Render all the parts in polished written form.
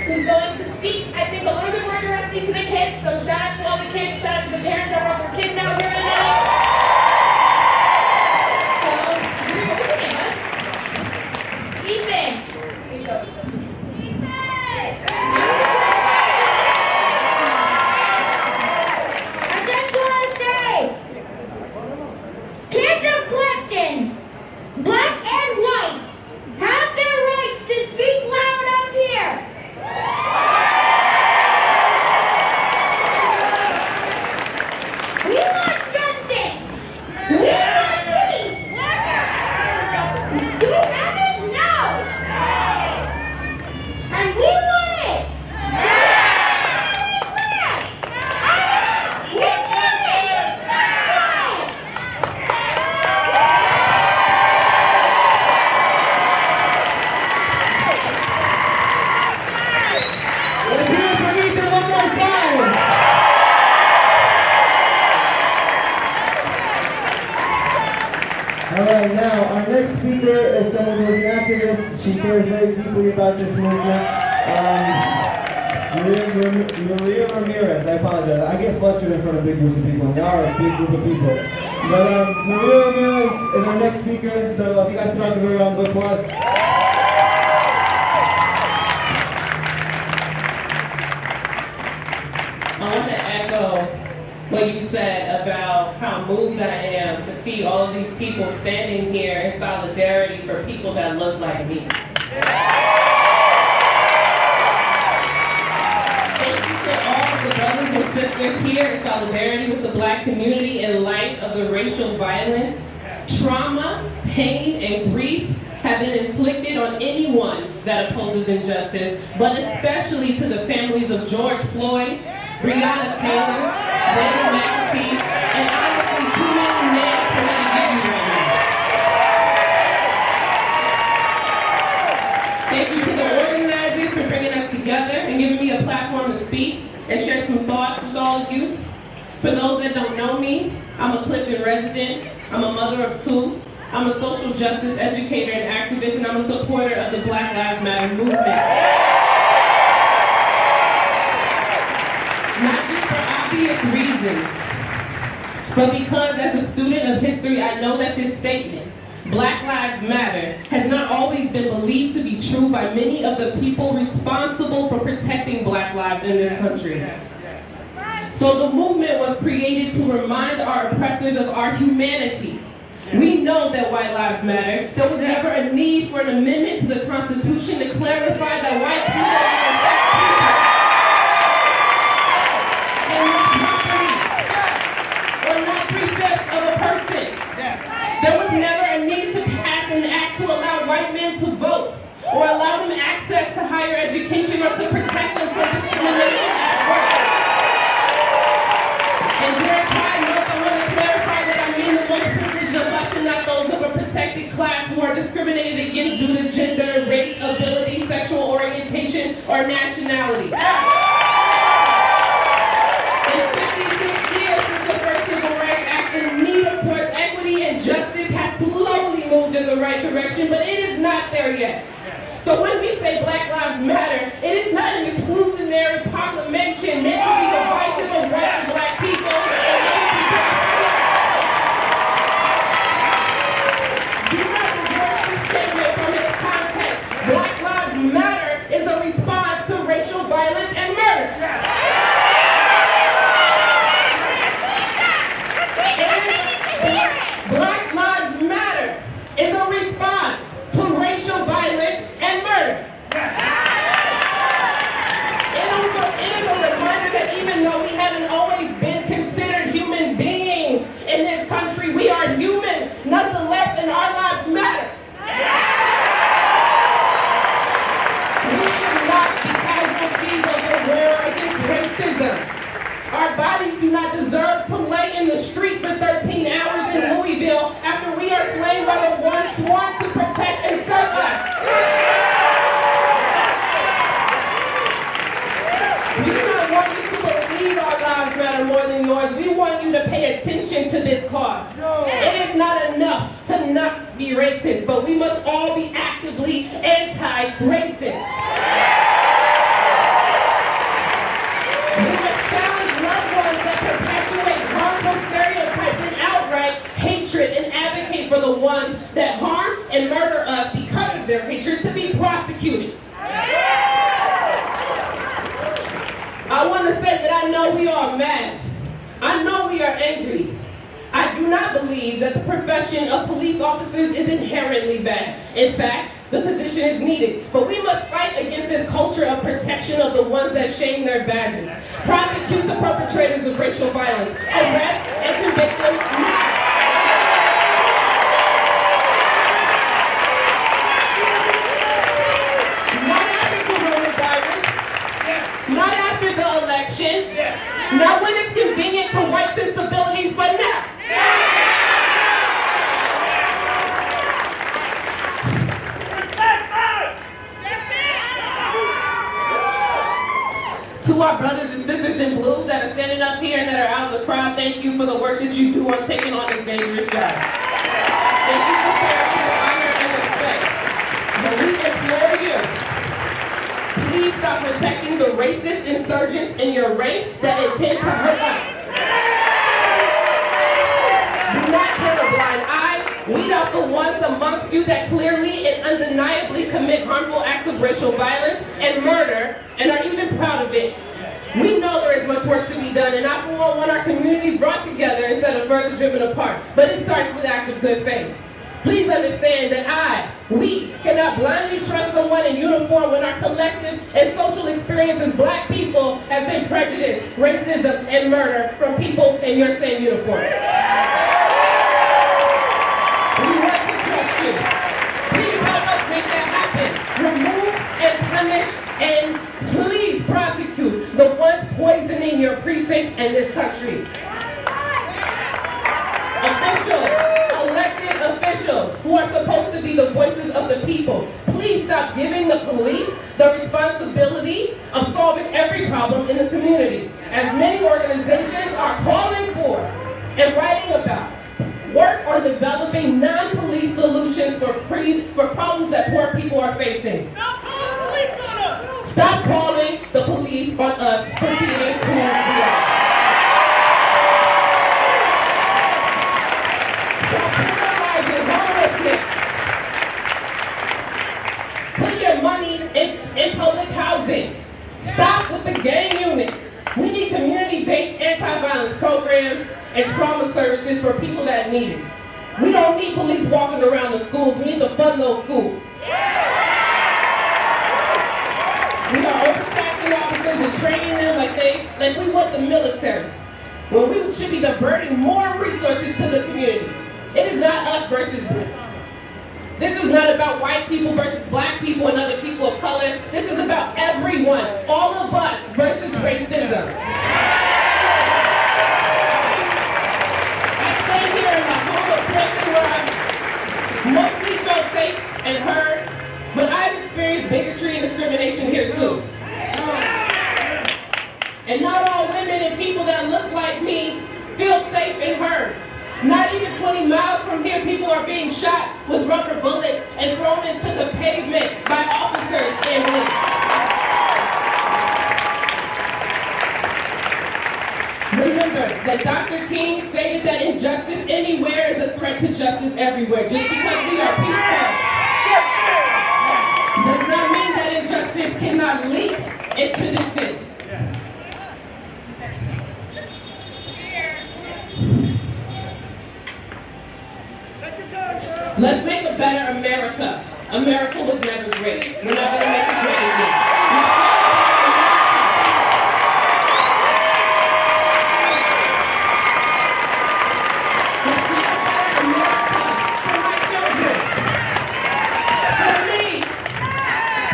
who's going to speak, I think, a little bit more directly to the kids. So shout out to all the kids, shout out to the parents that brought their kids out here tonight. So, here we go. Ethan. Here you go. I just want to say, kids of Clifton, black and white, have their rights to speak loud up here. We want justice. We want peace. Do we have it? No. And we want it. Let's hear it for Ethan one more time. All right, now our next speaker is someone who is an activist. She cares very deeply about this movement. Maria Ramirez, I apologize. I get flustered in front of big groups of people. Y'all are a big group of people. But Maria Ramirez is our next speaker, so if you guys can give her a round of applause. I want to echo what you said about how moved I am to see all of these people standing here in solidarity for people that look like me. Thank you to all of the brothers and sisters here in solidarity with the Black community in light of the racial violence, trauma, pain, and grief have been inflicted on anyone that opposes injustice, but especially to the families of George Floyd, Breonna Taylor, David McAfee, and honestly, too many names for me to give you right now. Thank you to the organizers for bringing us together and giving me a platform to speak and share some thoughts with all of you. For those that don't know me, I'm a Clifton resident, I'm a mother of two, I'm a social justice educator and activist, and I'm a supporter of the Black Lives Matter movement. Not just for obvious reasons, but because as a student of history, I know that this statement, Black Lives Matter, has not always been believed to be true by many of the people responsible for protecting Black lives in this country. So the movement was created to remind our oppressors of our humanity. We know that white lives matter. There was never a need for an amendment to the Constitution to clarify that white people are and property, or not 3/5 of a person. There was never a need to pass an act to allow white men to vote, or allow them access to higher education, or to protect them from discrimination at work. And during Pride Month, I want to clarify that I mean the most privileged of us and not those of a protected class who are discriminated against due to gender, race, ability, sexual orientation, or nationality. In 56 years since the first Civil Rights Act, the need towards equity and justice has slowly moved in the right direction, but it is not there yet. So when we say Black Lives Matter, it is not an exclusionary proclamation meant to be divisive of white and Black people. Do not divorce this statement from its context. Black Lives Matter is a response to racial violence and murder. Black Lives Matter is a response to racial violence and murder. It is a reminder that even though we haven't always been considered human beings in this country, we are human nonetheless, and our lives matter. We should not be casualties of the war against racism. Our bodies do not deserve to lay in the street for 13 hours in Louisville after we are slain by the ones sworn to protect and serve us. We do not want you to believe our lives matter more than yours. We want you to pay attention to this cause. It is not enough to not be racist, but we must all be actively anti-racist. ones that harm and murder us because of their hatred to be prosecuted. I want to say that I know we are mad. I know we are angry. I do not believe that the profession of police officers is inherently bad. In fact, the position is needed. But we must fight against this culture of protection of the ones that shame their badges. Prosecute the perpetrators of racial violence. Arrest and convict them now. Not after coronavirus. Not after the election. Not when it's convenient to white sensibilities, but now. To our brothers and sisters in blue that are standing up here and that are out of the crowd, thank you for the work that you do on taking on this dangerous job. Thank you for serving with honor and respect. But we implore you, please stop protecting the racist insurgents in your ranks that intend to hurt us. Do not turn a blind eye. Weed out the ones amongst you that clearly and undeniably commit harmful acts of racial violence and murder and are even proud of it. We know there is much work to be done, and I for one want our communities brought together instead of further driven apart. But it starts with act of good faith. Please understand that we cannot blindly trust someone in uniform when our collective and social experience as black people has been prejudice, racism, and murder from people in your same uniforms. We want to trust you. Please help us make that happen. Remove and punish and please prosecute the ones poisoning your precincts and this country. Officials, elected officials who are supposed to be the voices of the people, please stop giving the police the responsibility of solving every problem in the community, as many organizations are calling for and writing about. Work on developing non-police solutions for problems that poor people are facing. Stop calling the police on us! Stop calling the police on us for being who we are. Stop criminalizing homelessness. Put your money in public housing. Stop with the gang units. We need community-based anti-violence programs and trauma services for people that need it. We don't need police walking around the schools. We need to fund those schools. We are overtaxing officers and training them like we want the military, when we should be diverting more resources to the community. It is not us versus them. This is not about white people versus black people and other people of color. This is about everyone, all of us versus racism. I stay here in my home of Clifton where I mostly feel safe and heard, but I've experienced bigotry and discrimination here too. And not all women and people that look like me feel safe and heard. Not even 20 miles from here, people are being shot with rubber bullets and thrown into the pavement by officers and police. Remember that Dr. King stated that injustice anywhere is a threat to justice everywhere. Just because we are peaceful does not mean that injustice cannot leak into the city. Let's make a better America. America was never great. We're not going to make it great again. Let's make a better America for my children, for me,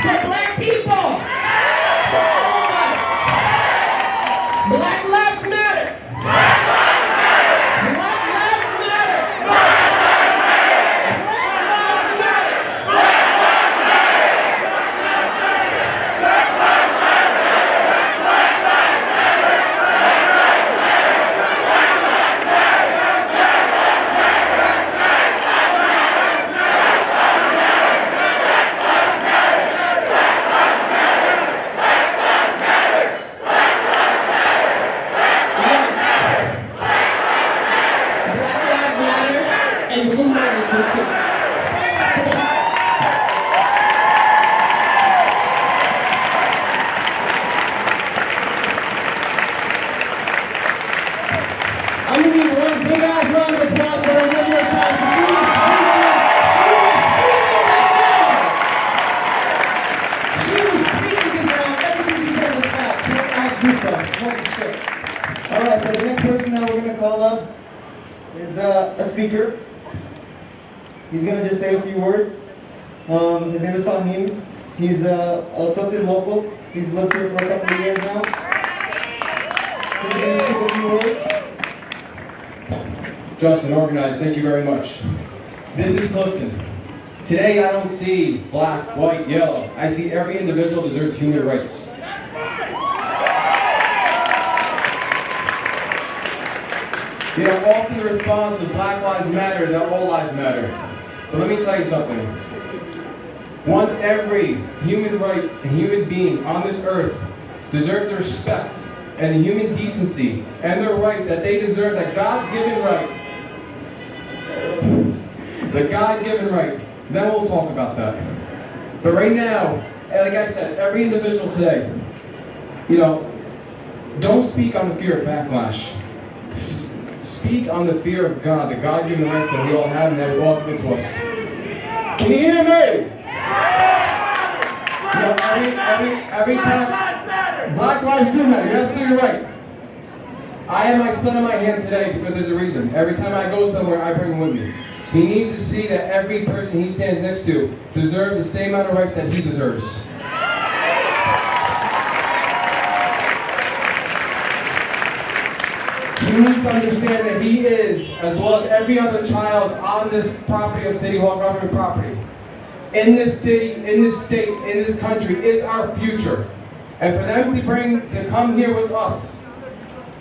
for black people, for all of us. Black lives matter. Black lives matter. Black lives matter. Black lives matter. Black lives matter. is a speaker. He's gonna just say a few words. His name is Fahim. He's a Clifton local. He's lived here for a couple of years now. He's gonna say a few words. Justin, organized, thank you very much. This is Clifton. Today I don't see black, white, yellow. I see every individual deserves human rights. You know, often the response of Black Lives Matter that all lives matter. But let me tell you something. Once every human right and human being on this earth deserves the respect and the human decency and the right that they deserve, that God-given right, the God-given right, then we'll talk about that. But right now, like I said, every individual today, you know, don't speak on the fear of backlash. Speak on the fear of God, the God-given rights that we all have and that is all given to us. Can you hear me? You know, every time, Black lives do matter, you're absolutely right. I have my son in my hand today because there's a reason. Every time I go somewhere, I bring him with me. He needs to see that every person he stands next to deserves the same amount of rights that he deserves. He needs to understand that he is, as well as every other child on this property of City Hall government property, in this city, in this state, in this country, is our future. And for them to come here with us,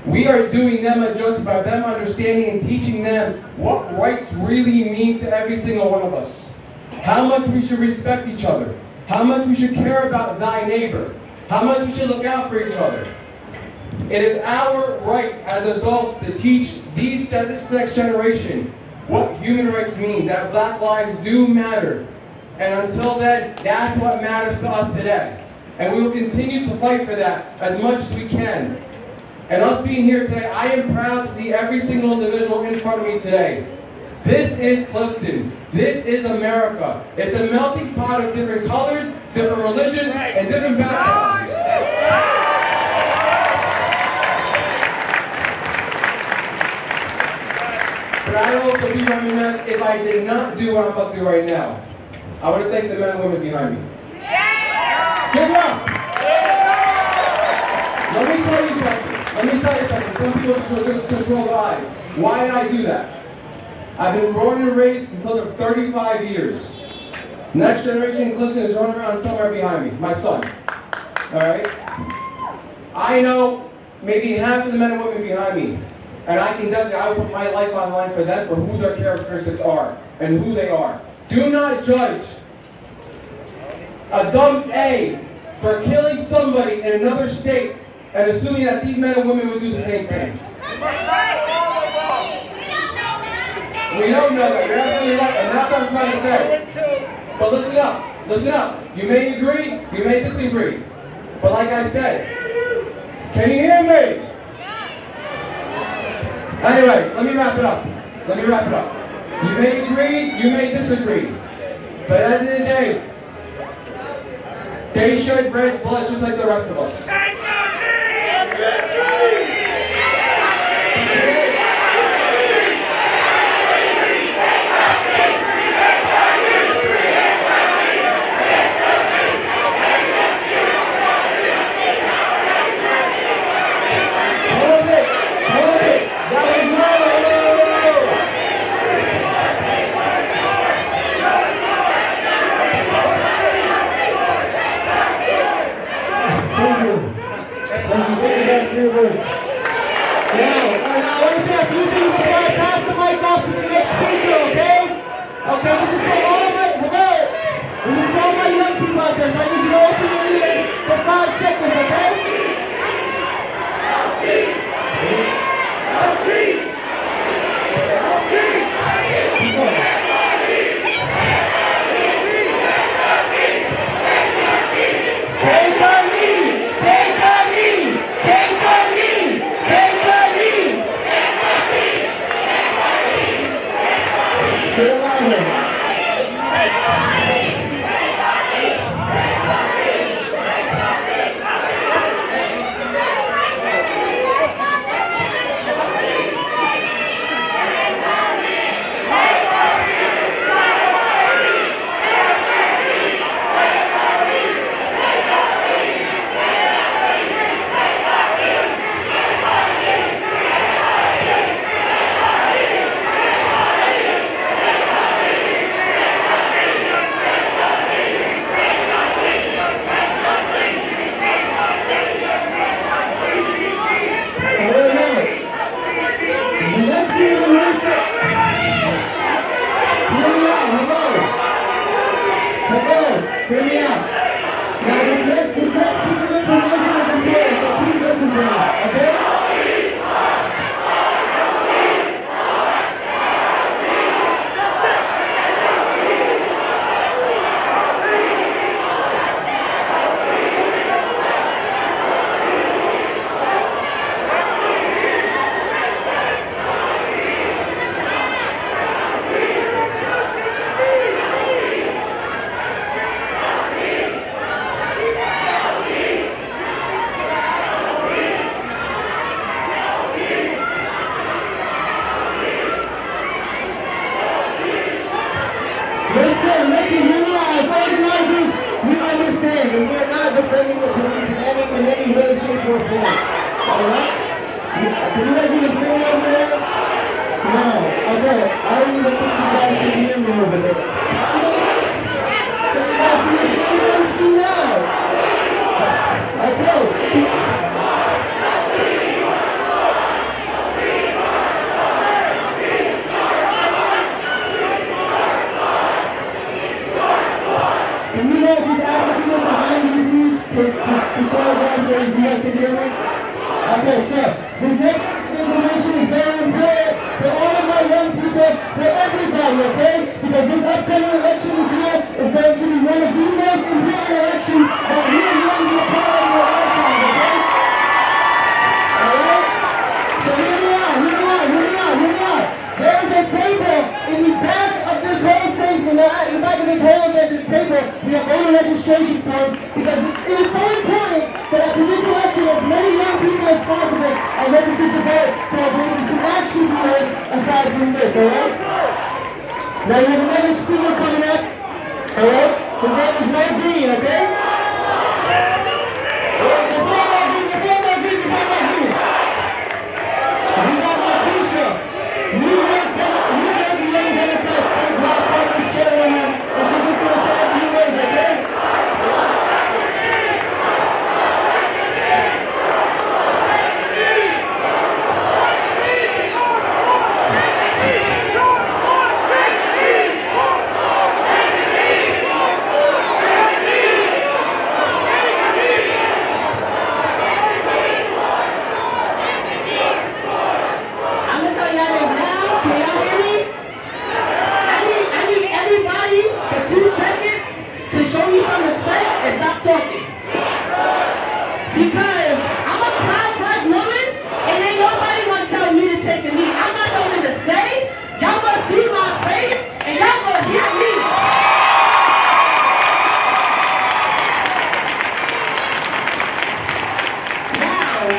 we are doing them a justice by them understanding and teaching them what rights really mean to every single one of us. How much we should respect each other. How much we should care about thy neighbor. How much we should look out for each other. It is our right as adults to teach this next generation what human rights mean, that Black lives do matter. And until then, that's what matters to us today. And we will continue to fight for that as much as we can. And us being here today, I am proud to see every single individual in front of me today. This is Clifton. This is America. It's a melting pot of different colors, different religions, and different backgrounds. But I'd also be remiss if I did not do what I'm about to do right now. I want to thank the men and women behind me. Give it up! Let me tell you something. Some people just roll their eyes. Why did I do that? I've been born and raised until I'm 35 years. Next generation in Clifton is running around somewhere behind me. My son. Alright? I know maybe half of the men and women behind me. And I will put my life on the line for them, for who their characteristics are and who they are. Do not judge a dumb A for killing somebody in another state and assuming that these men and women would do the same thing. We don't know that. You're absolutely right, and that's what I'm trying to say. But listen up. You may agree, you may disagree. But like I said, can you hear me? Anyway, let me wrap it up. You may agree, you may disagree. But at the end of the day, they shed red blood just like the rest of us. more forward. Alright? Can you guys even hear me over there? No. Okay. I don't even think you guys can hear me over there. So you guys can everybody see now? Okay. Can you guys just ask the people behind you, please, to go around so you guys can hear me? Okay, so this next information is very important for all of my young people, for everybody, okay? Because this upcoming election this year is going to be one of the most important elections that we are going to be a part of in your lifetime, okay? Alright? So hear me out. There is a table in the back of this whole thing, in the back of this whole event, this table, we have voter registration forms, because it is so important that after this election, as many young people as possible are registered to vote, so our voices can actually be heard aside from this, alright? Now you have another speaker coming up, alright? His name is Mo Green, okay? We got Marquisha, New Jersey Young Democrat State Block Caucus Chairwoman, and she's just going to say a few words, okay? I'm gonna tell y'all this now. Can y'all hear me? I need everybody for 2 seconds to show me some respect and stop talking. Because I'm a proud black woman and ain't nobody gonna tell me to take a knee. I got something to say. Y'all gonna see my face and y'all gonna hear me. Now,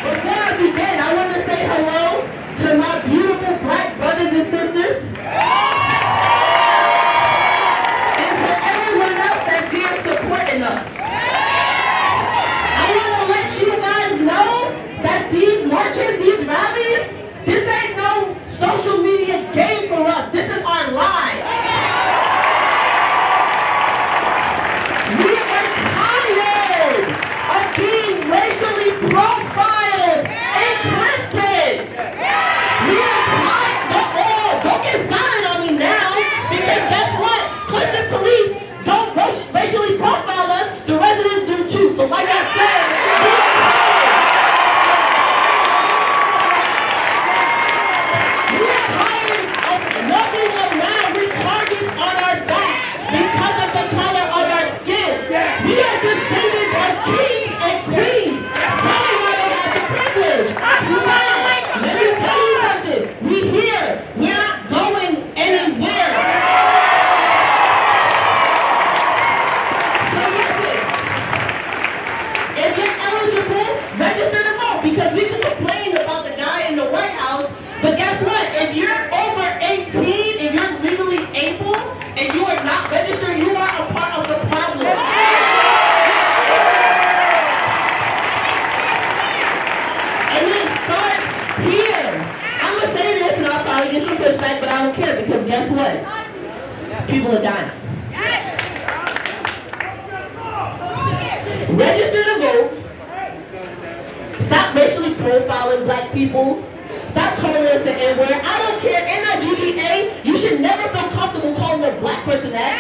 before I begin, I want to say hello to my beautiful black brothers and sisters. And to everyone else that's here supporting us. I want to let you guys know that these marches, these rallies, this ain't no social media game for us. This is our lives. We are tired of being racially profiled in Clifton. We are tired. Don't get silent on me now, because guess what? Clifton police don't racially profile us. The residents do too. So like I said, we are tired of walking around with targets on our back because of the color of our skin. We are descendants of kings and queens. Some of y'all don't have the privilege. Too bad. Let me tell you something. We here. We're not going anywhere. So listen. If you're eligible, register to vote, because we can complain about the guy in the White House, but guess what? If you're over 18, if you're legally able, and you are not registered, you are a part of the problem. And it starts here. I'm going to say this, and I'll probably get some pushback, but I don't care, because guess what? People are dying. Register to vote. Stop racially profiling black people. Stop calling us the N-word. I don't care. N-I-G-G-A, you should never feel comfortable calling a black person that.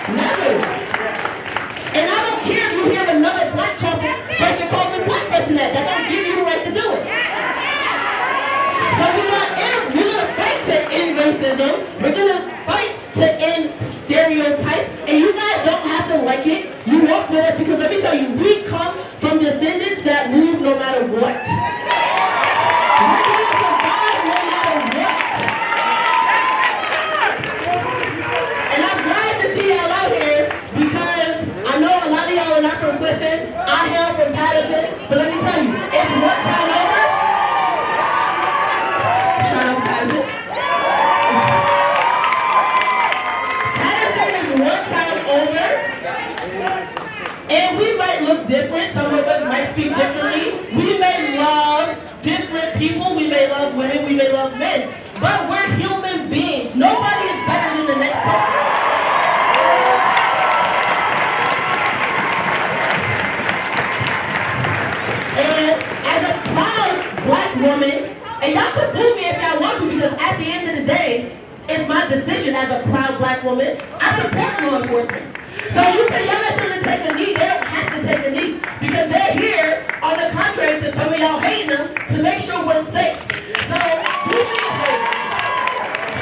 Never. And I don't care if you hear another black person call the black person that. That don't give you the right to do it. So we're gonna fight to end racism. We're gonna fight to end stereotype. And you guys don't have to like it. You walk with us, because let me tell you, we come from descendants that move no matter what. We're gonna survive no matter what. And we might look different. Some of us might speak differently. We may love different people. We may love women. We may love men. But we're human beings. Nobody is better than the next person. And as a proud black woman, and y'all can boo me if y'all want to, because at the end of the day, it's my decision as a proud black woman. I support law enforcement. So you can yell at them to take a knee. They don't have to take a knee because they're here, on the contrary to some of y'all hating them, to make sure we're safe. So do me a favor.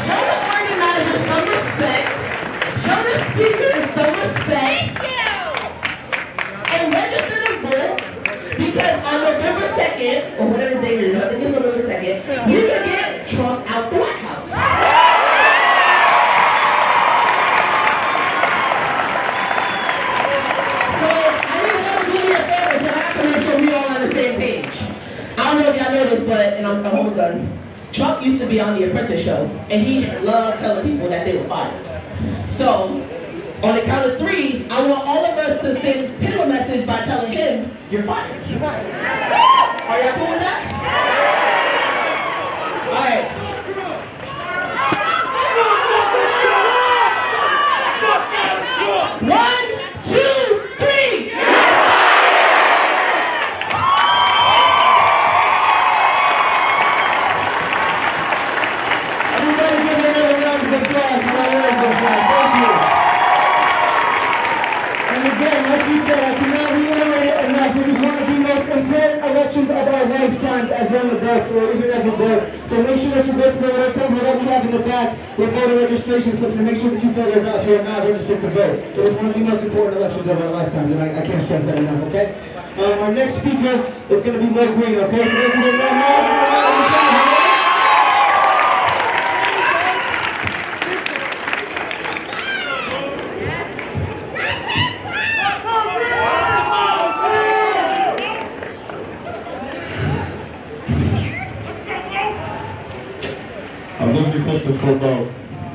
Show the organizers some respect. Show the speakers some respect. And register to vote, because on November 2nd, or whatever day it is, I think it's November 2nd, we can get Trump out the White House. I don't know if y'all know this, but, and I'm almost done, Trump used to be on The Apprentice show, and he loved telling people that they were fired. So, on the count of 3, I want all of us to send him a message by telling him, you're fired. You're fired. Are y'all cool with that? All right. One, two, three. Elections of our lifetimes as young adults or even as adults. So make sure that you go to the table that we have in the back with voter registration slips to make sure that you fill those out if you're not registered to vote. It is one of the most important elections of our lifetimes, and I can't stress that enough, okay? Our next speaker is going to be Mo Green, okay? For those who don't know, I've lived in Clifton for about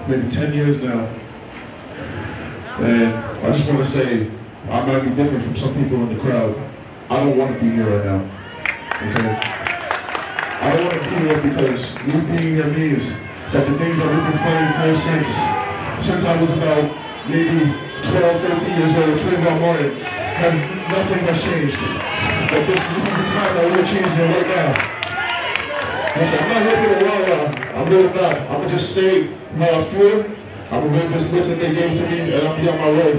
maybe 10 years now. And I just want to say, I might be different from some people in the crowd. I don't want to be here right now. Okay? I don't want to be here because me being here means that the things that we've been fighting for since I was about maybe 12, 13 years old, Trayvon Martin, nothing has changed. But this is the time that we're changing it right now. Listen, I'm not looking around now. I'm really not. I'm going to just stay through. I'm going to read this list that they gave to me, and I'll be on my way.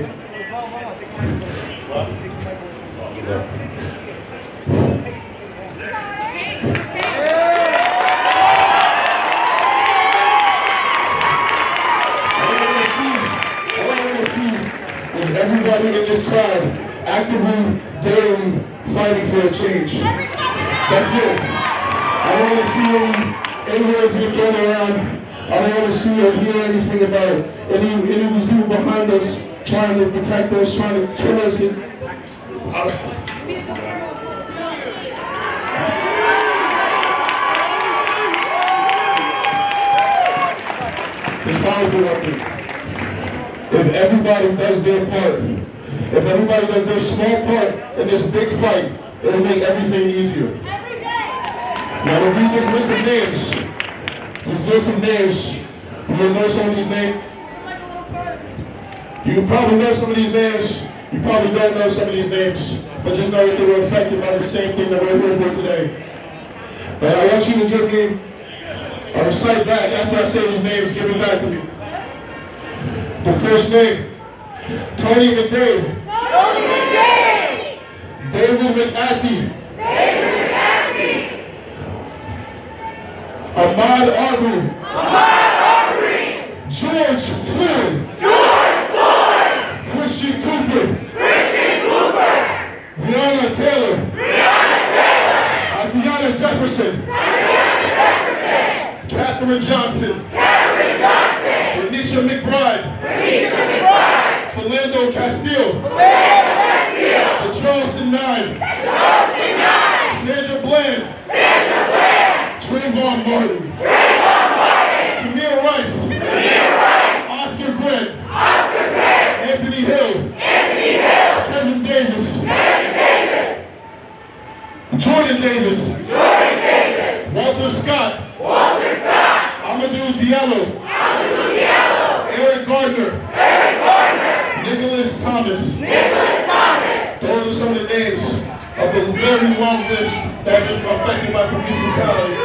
All I want to see is everybody in this crowd actively, daily fighting for a change. That's it. I don't want to see any words being thrown around. I don't want to see or hear anything about any of these people behind us trying to protect us, trying to kill us. This power is the one thing. If everybody does their part, if everybody does their small part in this big fight, it'll make everything easier. Now, if you just list of names, you know some of these names. You probably know some of these names. You probably don't know some of these names, but just know that they were affected by the same thing that we're here for today. And I want you to give me a recite back after I say these names. Give it back to me. The first name: Tony McDade. Tony McDade. David McAtee. Ahmaud Arbery. George Floyd. Christian Cooper. Breonna Taylor. Tiana Jefferson. Katherine Johnson. Renisha McBride. Philando Castile. The Charleston Nine. Sandra Bland. Trayvon Martin. Tamir Rice. Oscar Grant. Anthony Hill. Kevin Davis. Jordan Davis. Jordan Davis. Walter Scott. Walter Scott. Amadou Diallo. Amadou Diallo. Eric Gardner. Eric Gardner. Nicholas Thomas. Nicholas Thomas. Those are some of the names of the very long list that have been affected by police brutality.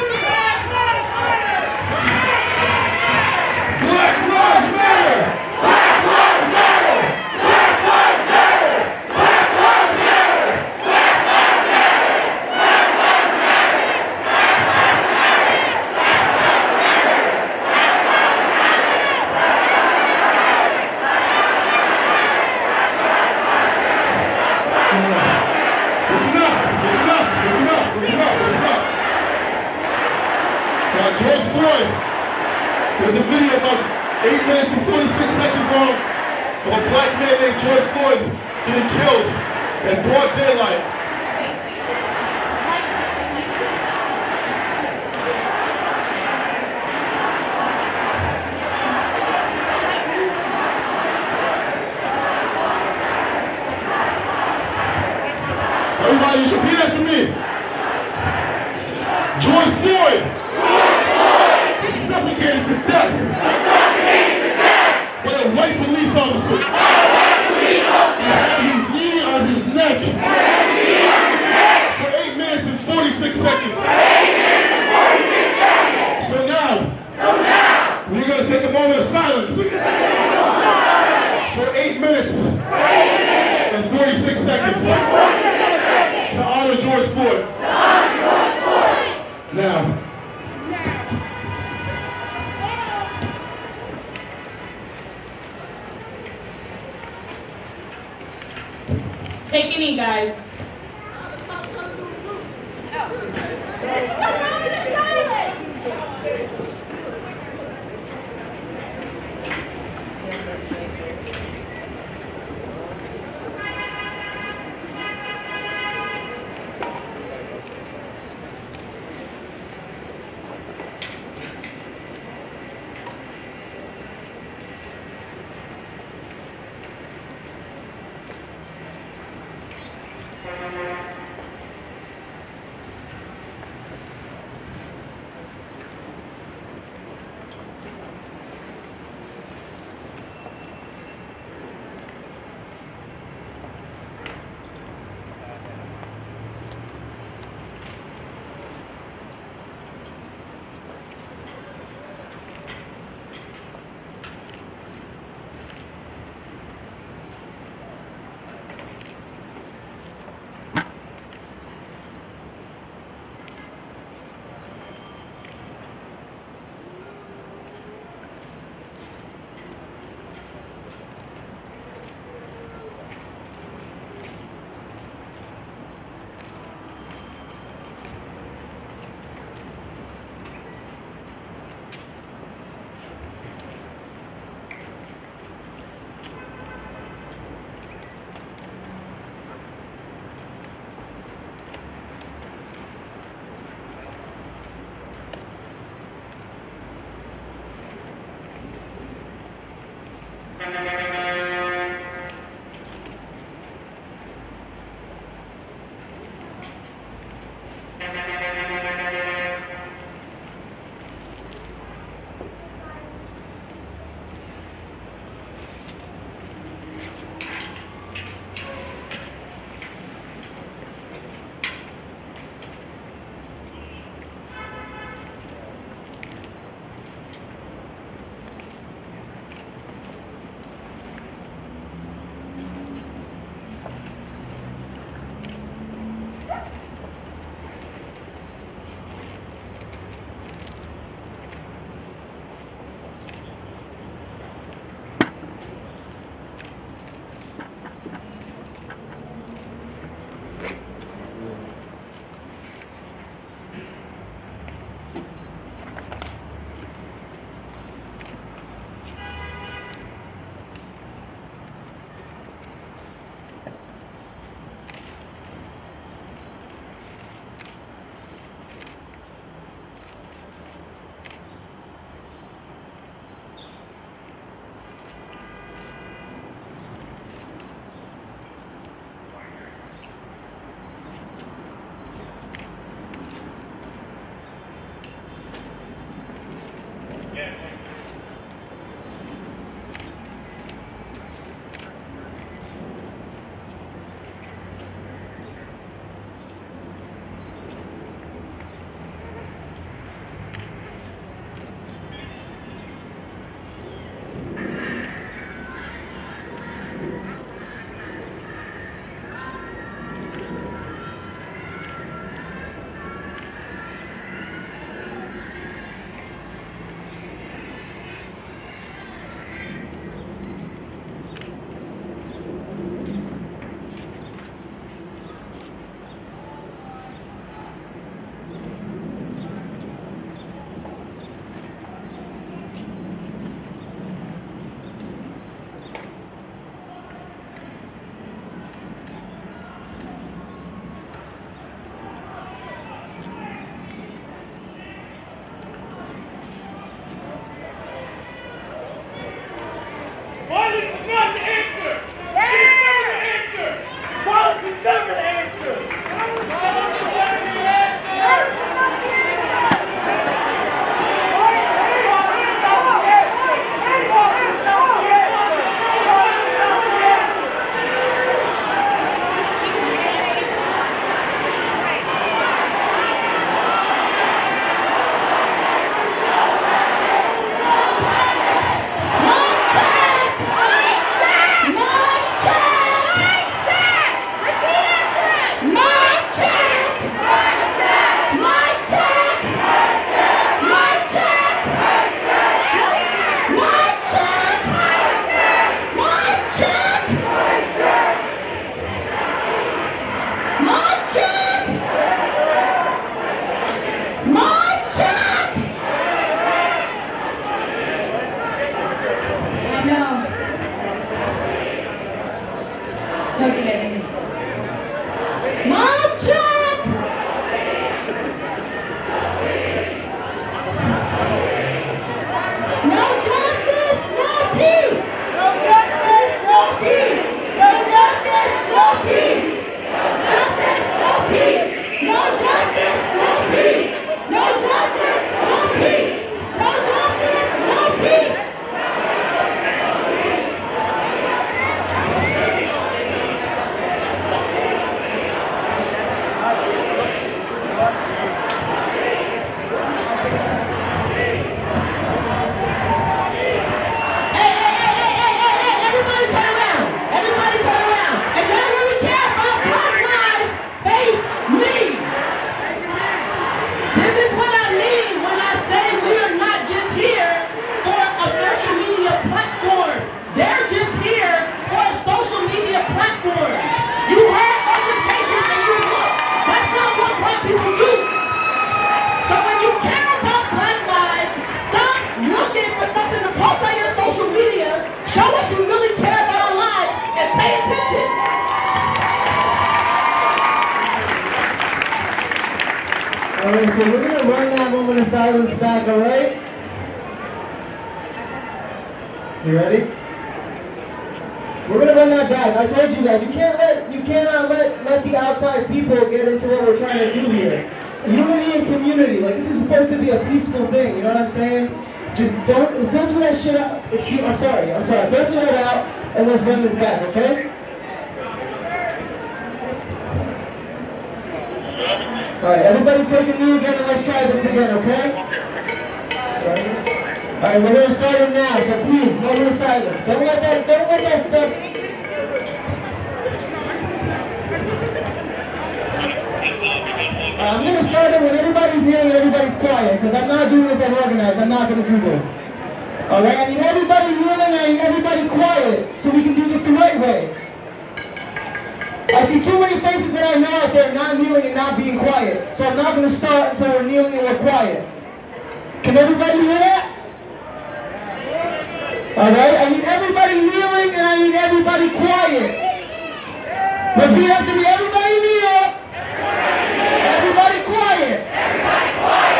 Black Lives Matter! Black Lives Matter! Black Lives Matter! Black Lives Matter! Black Lives Matter! Black Lives Matter! Black Lives Matter! Black Lives Matter! Black Lives Matter! Listen up! Listen up! Listen up! Listen up! Listen up! Now, George Floyd, there's a video about 8 minutes and 46 seconds long of a black man named George Floyd getting killed in broad daylight. Everybody, you should repeat after me. George Floyd was suffocated to death. By a white police officer. Had his knee on his neck. For 8 minutes and 46 seconds. So now, we're going to take a moment of silence. For 8 minutes and 46 seconds. To honor George Floyd. Now. Take a knee, guys. March up! March up! I know. Okay. March up! No justice, no peace! No justice, no peace. No justice, no peace. Justice, no peace! No justice, no peace! No justice, no peace! No justice, no peace! Everybody turn around! Everybody turn around! If y'all really care about Black lives, face me! This is what I mean when I say we are not just here for a social media platform. They're just here for a social media platform. You have education and you look. That's not what Black people do. So when you care about Black lives, stop looking for something to post on your social media. Show us you really care about our lives and pay attention. Alright, so we're gonna run that moment of silence back, alright? You ready? We're gonna run that back. I told you guys, you cannot let the outside people get into what we're trying to do here. Unity and community, like this is supposed to be a peaceful thing, you know what I'm saying? Just don't filter that shit out. I'm sorry. Filter that out and let's run this back, okay? Alright, everybody take a knee again and let's try this again, okay? Alright, we're gonna start it now, so please, moment of silence. Don't let that stuff. I'm gonna start it when everybody's kneeling and everybody's quiet, because I'm not doing this unorganized. I'm not gonna do this. Alright, I need everybody kneeling and I need everybody quiet, so we can do this the right way. I see too many faces that I know out there not kneeling and not being quiet. So I'm not going to start until we're kneeling and we're quiet. Can everybody hear that? Alright, I need everybody kneeling and I need everybody quiet. Repeat after me, everybody kneel. Everybody quiet.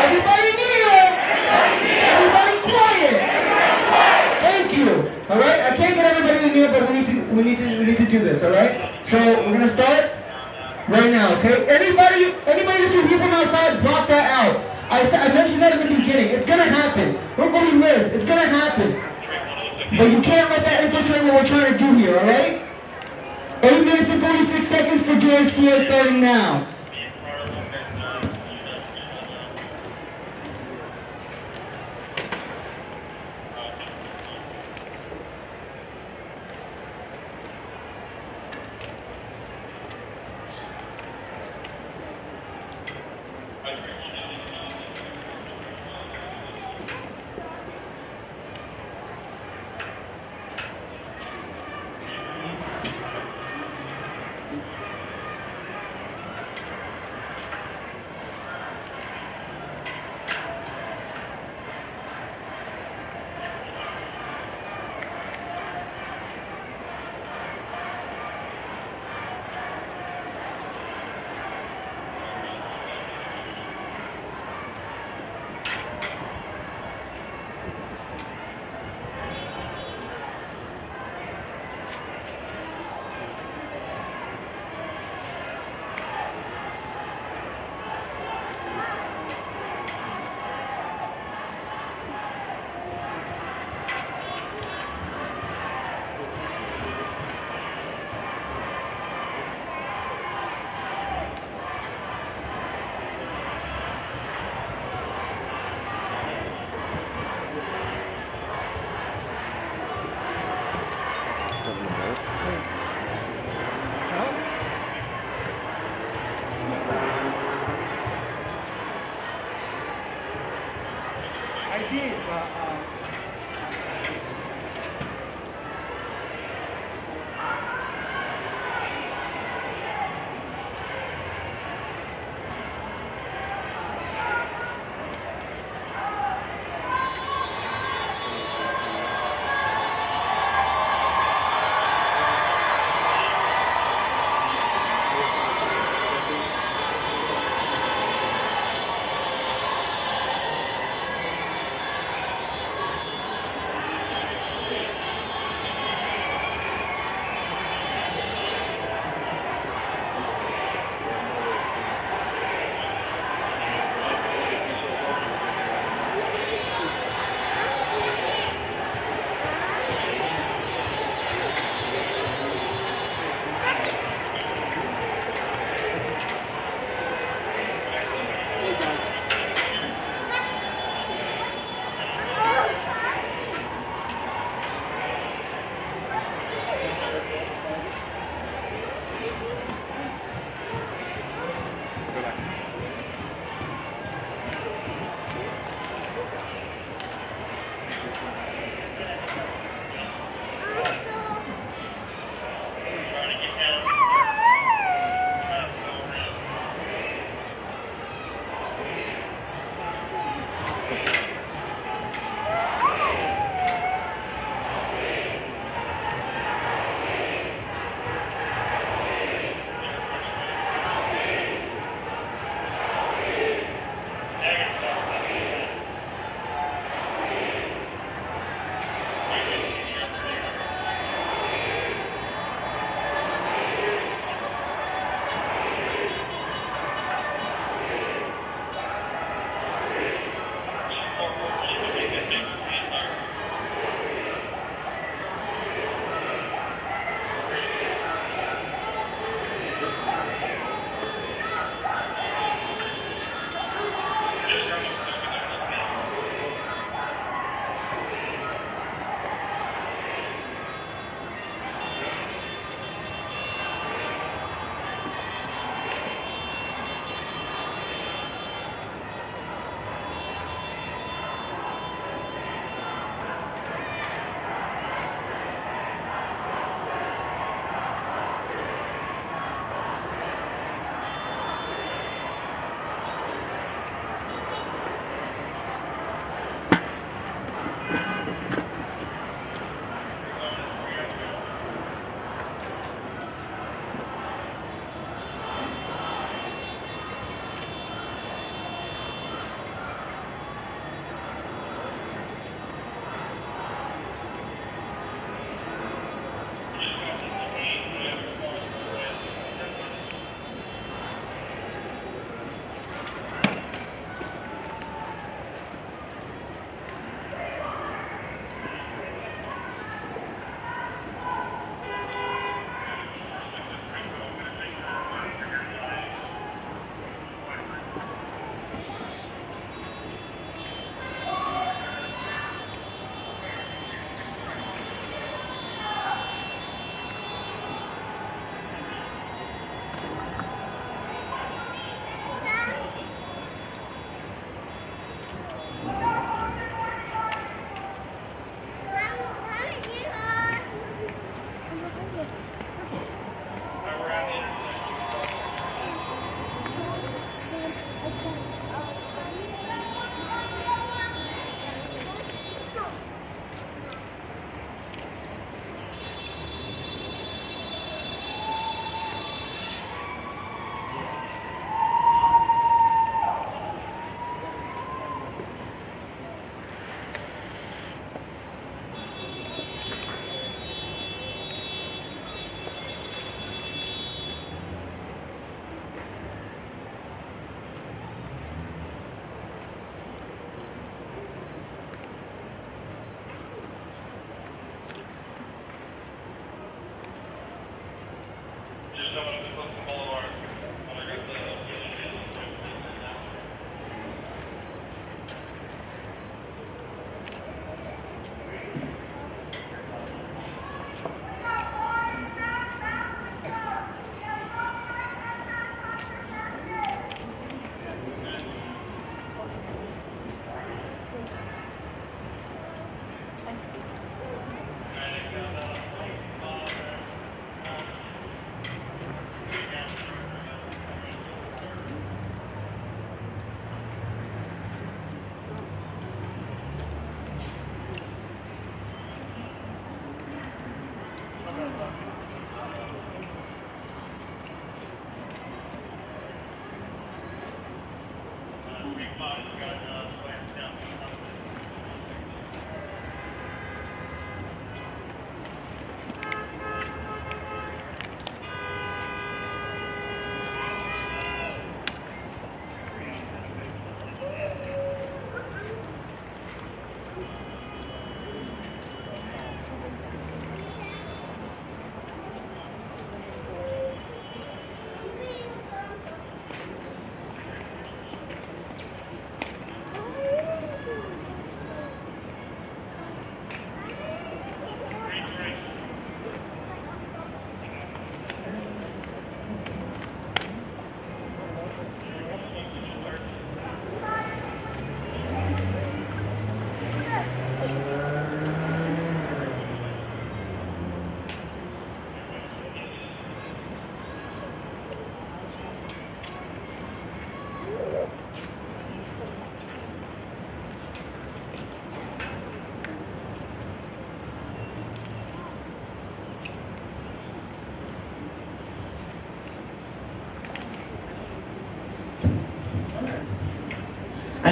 Everybody kneel. Everybody quiet. Thank you. Alright, I can't get everybody to kneel, but we need to do this, alright? So we're gonna start right now, okay? Anybody that you hear from outside, block that out. I mentioned that in the beginning. It's gonna happen. We're where we live. It's gonna happen. But you can't let that infiltrate what we're trying to do here, alright? 8 minutes and 46 seconds for George Floyd starting now.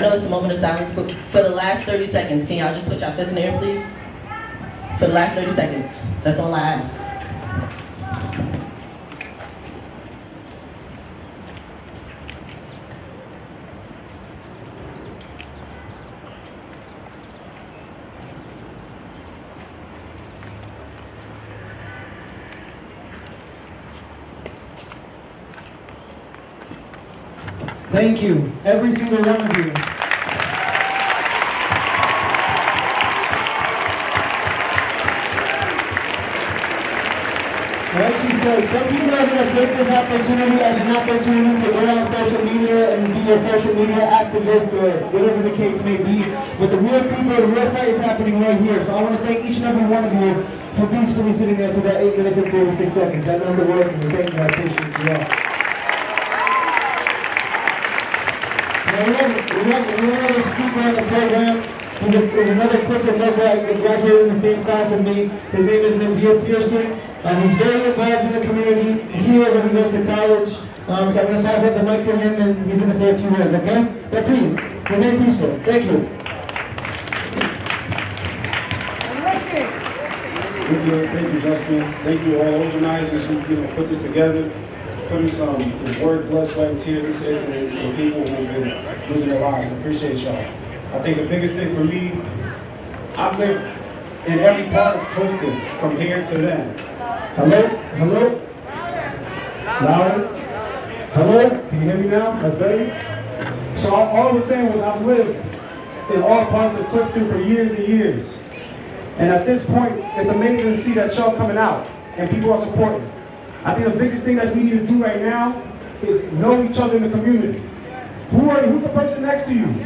know it's a moment of silence, but for the last 30 seconds, can y'all just put your fists in the air, please? For the last 30 seconds. That's all I ask. Thank you, every single one of you. Like she said, some people are going to take this opportunity as an opportunity to go on social media and be a social media activist or whatever the case may be. But the real people, the real fight is happening right here. So I want to thank each and every one of you for peacefully sitting there for that 8 minutes and 46 seconds. I know the words and thank you. I appreciate you all. We have another speaker on the program. He's another Clifton local who graduated in the same class as me. His name is Nadir Pearson. He's very involved in the community here when he goes to college. So I'm going to pass up the mic to him and he's going to say a few words, okay? But please, remain peaceful. Thank you. Thank you, Justin. Thank you all organizers who put this together, putting some work, blood, sweat, and tears into this, and some people who've been losing their lives. I appreciate y'all. I think the biggest thing for me, I've lived in every part of Clifton, from here to then. Hello? Hello? Louder? Hello? Can you hear me now? That's better? So all I was saying was I've lived in all parts of Clifton for years and years. And at this point, it's amazing to see that y'all coming out and people are supporting. I think the biggest thing that we need to do right now is know each other in the community. Who's the person next to you?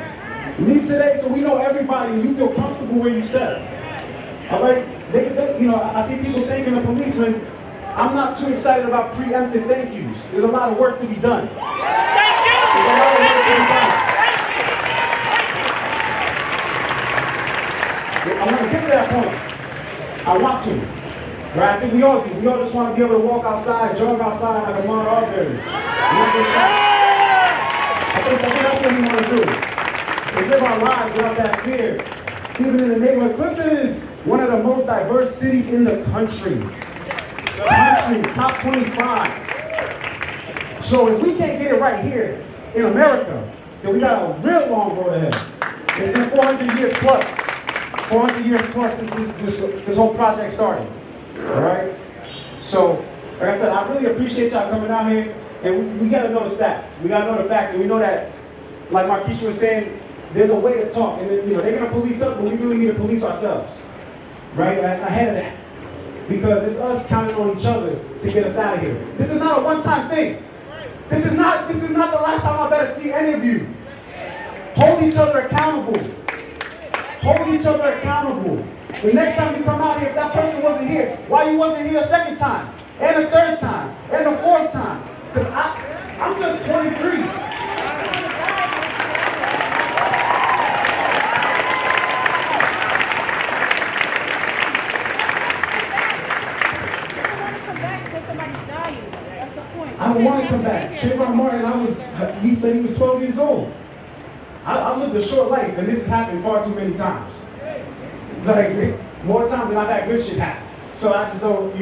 Leave today so we know everybody and you feel comfortable where you step. All right? I see people thanking the policemen. I'm not too excited about preemptive thank yous. There's a lot of work to be done. Thank you! There's a lot of work to be done. I want to get to that point. I want to. Right? I think we all do. We all just want to be able to walk outside, jog outside like a Ahmaud Arbery. I think that's what we want to do. Is live our lives without that fear. Even in the neighborhood. Clifton is one of the most diverse cities in the country. Top 25. So if we can't get it right here in America, then we got a real long road ahead. It's been 400 years plus. 400 years plus since this whole project started. All right? So, like I said, I really appreciate y'all coming out here, and we got to know the stats. We got to know the facts, and we know that, like Marquisha was saying, there's a way to talk, and they're going to police us, but we really need to police ourselves, right? Ahead of that, because it's us counting on each other to get us out of here. This is not a one-time thing. This is not the last time I better see any of you. Hold each other accountable. Hold each other accountable. The next time you come out here, if that person wasn't here, why you wasn't here a second time, and a third time, and a fourth time? Because I'm just 23. I don't want to come back. Trayvon Martin, he said he was 12 years old. I lived a short life, and this has happened far too many times. Like, more times than I've had good shit happen. So I just don't,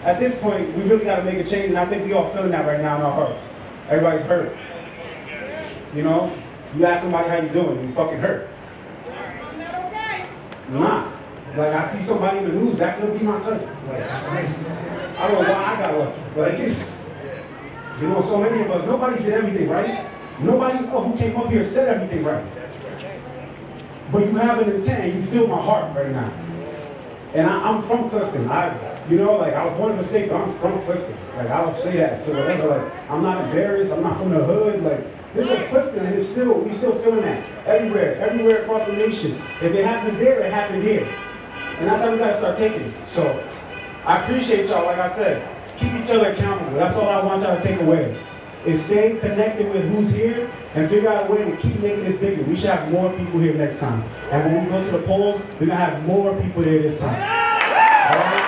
at this point, we really got to make a change, and I think we all feeling that right now in our hearts. Everybody's hurt. You ask somebody how you doing, you fucking hurt. Nah. Like, I see somebody in the news, that could be my cousin. Like, I don't know why I got lucky. Like, it's, so many of us, nobody did everything right. Nobody who came up here said everything right. But you have an intent, and you feel my heart right now. And I'm from Clifton. I was born in the state, but I'm from Clifton. Like, I don't say that to whatever. Like, I'm not embarrassed. I'm not from the hood. Like, this is Clifton, and we still feeling that everywhere across the nation. If it happens there, it happened here. And that's how we gotta start taking it. So, I appreciate y'all, like I said. Keep each other accountable. That's all I want y'all to take away. Is stay connected with who's here and figure out a way to keep making this bigger. We should have more people here next time. And when we go to the polls, we're gonna have more people there this time. All right?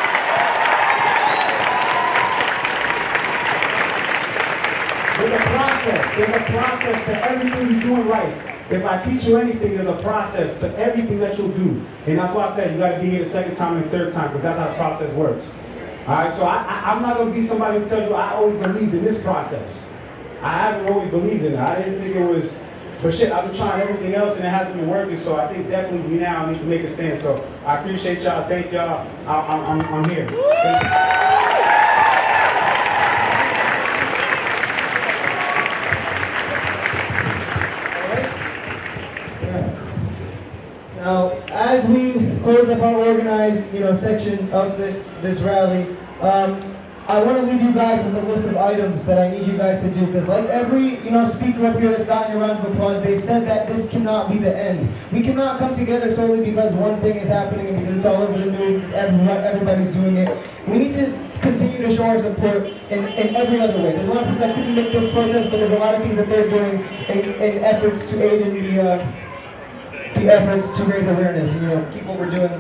There's a process to everything you do in life. If I teach you anything, there's a process to everything that you'll do. And that's why I said you got to be here the second time and third time, because that's how the process works. All right, so I'm not going to be somebody who tells you I always believed in this process. I haven't always believed in it. I didn't think it was, but shit, I've been trying everything else and it hasn't been working, so I think definitely we now need to make a stand. So I appreciate y'all. Thank y'all. I'm here. Thank you. Now, as we close up our organized, section of this rally, I want to leave you guys with a list of items that I need you guys to do, because like every, speaker up here that's gotten a round of applause, they've said that this cannot be the end. We cannot come together solely because one thing is happening and because it's all over the news, everybody's doing it. We need to continue to show our support in every other way. There's a lot of people that couldn't make this protest, but there's a lot of things that they're doing in efforts to aid in the efforts to raise awareness and keep what we're doing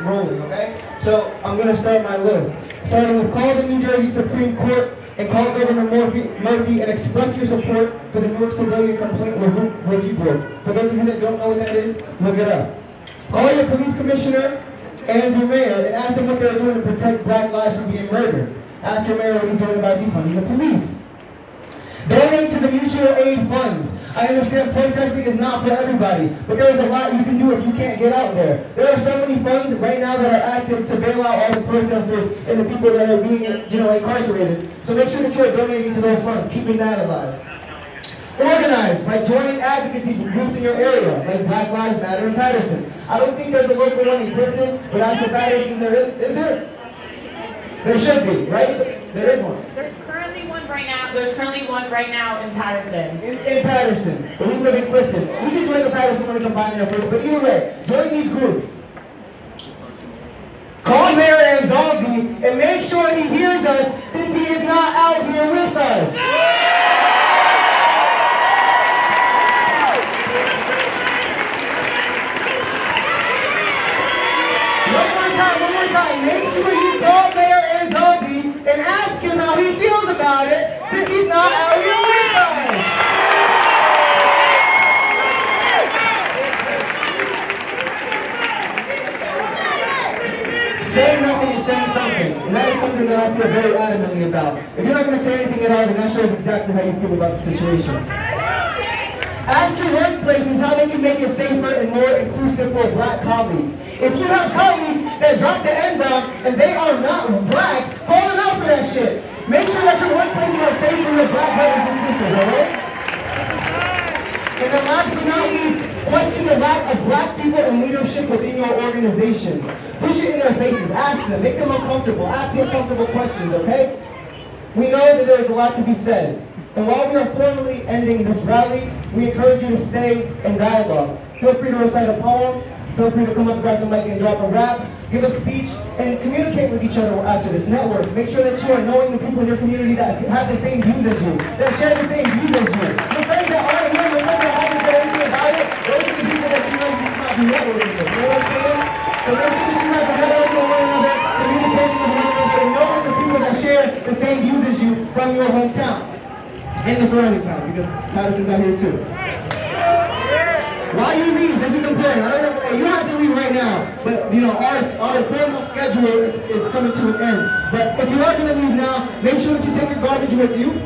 rolling, okay? So I'm going to start my list. Starting with call the New Jersey Supreme Court and call Governor Murphy and express your support for the Newark Civilian Complaint Review Board. For those of you that don't know what that is, look it up. Call your police commissioner and your mayor and ask them what they're doing to protect black lives from being murdered. Ask your mayor what he's doing about defunding the police. Donate to the mutual aid funds. I understand protesting is not for everybody, but there is a lot you can do if you can't get out there. There are so many funds right now that are active to bail out all the protesters and the people that are being, incarcerated. So make sure that you are donating to those funds, keeping that alive. Organize by joining advocacy groups in your area, like Black Lives Matter in Patterson. I don't think there's a local one in Clifton, but as for Patterson, there is there? There should be, right? So there is one. There's currently one right now. There's currently one right now in Patterson. In Patterson, but we live in Clifton. We can join the Patterson one and combine their efforts, but either way, join these groups. Call Mayor Anzaldi and make sure he hears us since he is not out here with us. One more time. Make sure you call Mayor Anzaldi and ask him how he feels about it since he's not out here with us. Saying nothing is saying something, and that is something that I feel very adamantly about. If you're not going to say anything at all, then that shows exactly how you feel about the situation. Ask your workplaces how they can make it safer and more inclusive for black colleagues. If you have colleagues that drop the N-bomb and they are not black, call them out for that shit. Make sure that your workplaces are safe for your black brothers and sisters, alright? And then last but not least, question the lack of black people in leadership within your organizations. Push it in their faces, ask them, make them uncomfortable, ask the uncomfortable questions, okay? We know that there is a lot to be said. And while we are formally ending this rally, we encourage you to stay in dialogue. Feel free to recite a poem, feel free to come up, grab the mic and drop a rap, give a speech, and communicate with each other after this. Network. Make sure that you are knowing the people in your community that have the same views as you, that share the same views as you. Your friends that aren't here, your friends that haven't said anything about it, those are the people that you know you cannot be networking with. You know what I'm saying? So make sure that you guys are networking with one another, communicating with one another, and knowing the people that share the same views as you from your hometown. And the surrounding towns, because Patterson's out here too. While you leave, this is important. I don't know, you don't have to leave right now, but our formal schedule is coming to an end. But if you are going to leave now, make sure that you take your garbage with you.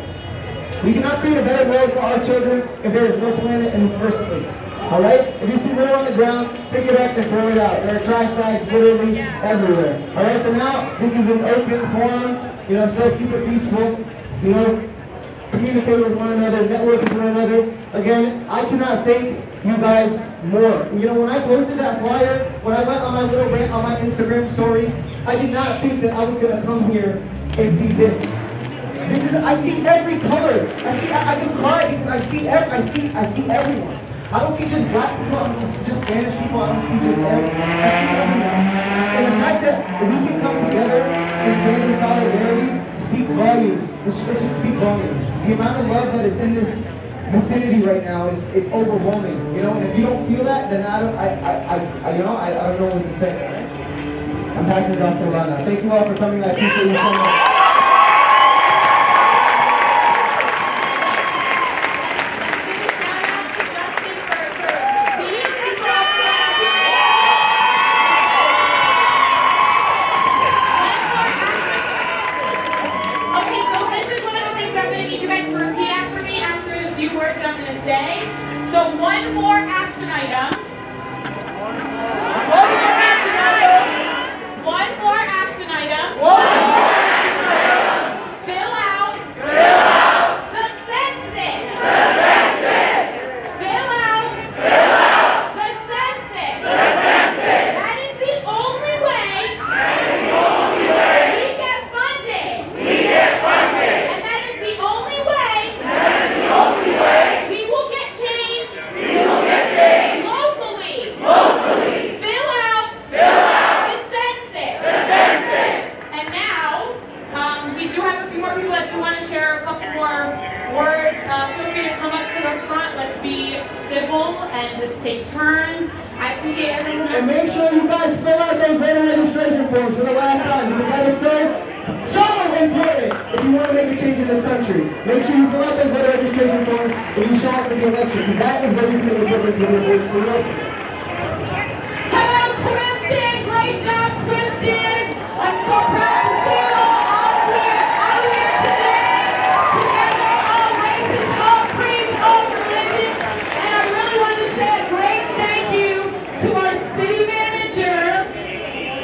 We cannot create a better world for our children if there is no planet in the first place. Alright? If you see litter on the ground, pick it up and throw it out. There are trash bags literally everywhere. Alright, so now this is an open forum, so keep it peaceful, communicate with one another, network with one another. Again, I cannot thank you guys more. When I posted that flyer, when I went on my little rant on my Instagram story, I did not think that I was gonna come here and see this. I see every color. I can cry because I see everyone. I don't see just black people, I don't see just Spanish people, I don't see just everyone. I see everyone. And the fact that we can come together and stand in solidarity speaks volumes. It should speak volumes. The amount of love that is in this vicinity right now is overwhelming. And if you don't feel that, then I don't know what to say. I'm passing it off to Alana. Thank you all for coming. I appreciate you so much. few words that I'm going to say. So one more action item. One more action item. Fill out the census. Fill out the census. That is the only way we get funded. And that is the only way we will get change locally. Fill out the census. And now, we do have a few more people that do want to share a couple more words. Feel free to come up to the front. Let's be civil and take turns. I appreciate everyone. And make sure you guys fill out those voter registration forms for the last time, because that is so important if you want to make a change in this country. Make sure you fill out those voter registration forms and you show up for the election, because that is where you can make a difference with your voice for local. Hello, Clifton. Great job, Clifton. I'm so proud to see you all out here today. Together, all races, all creeds, all religions. And I really want to say a great thank you to our city manager.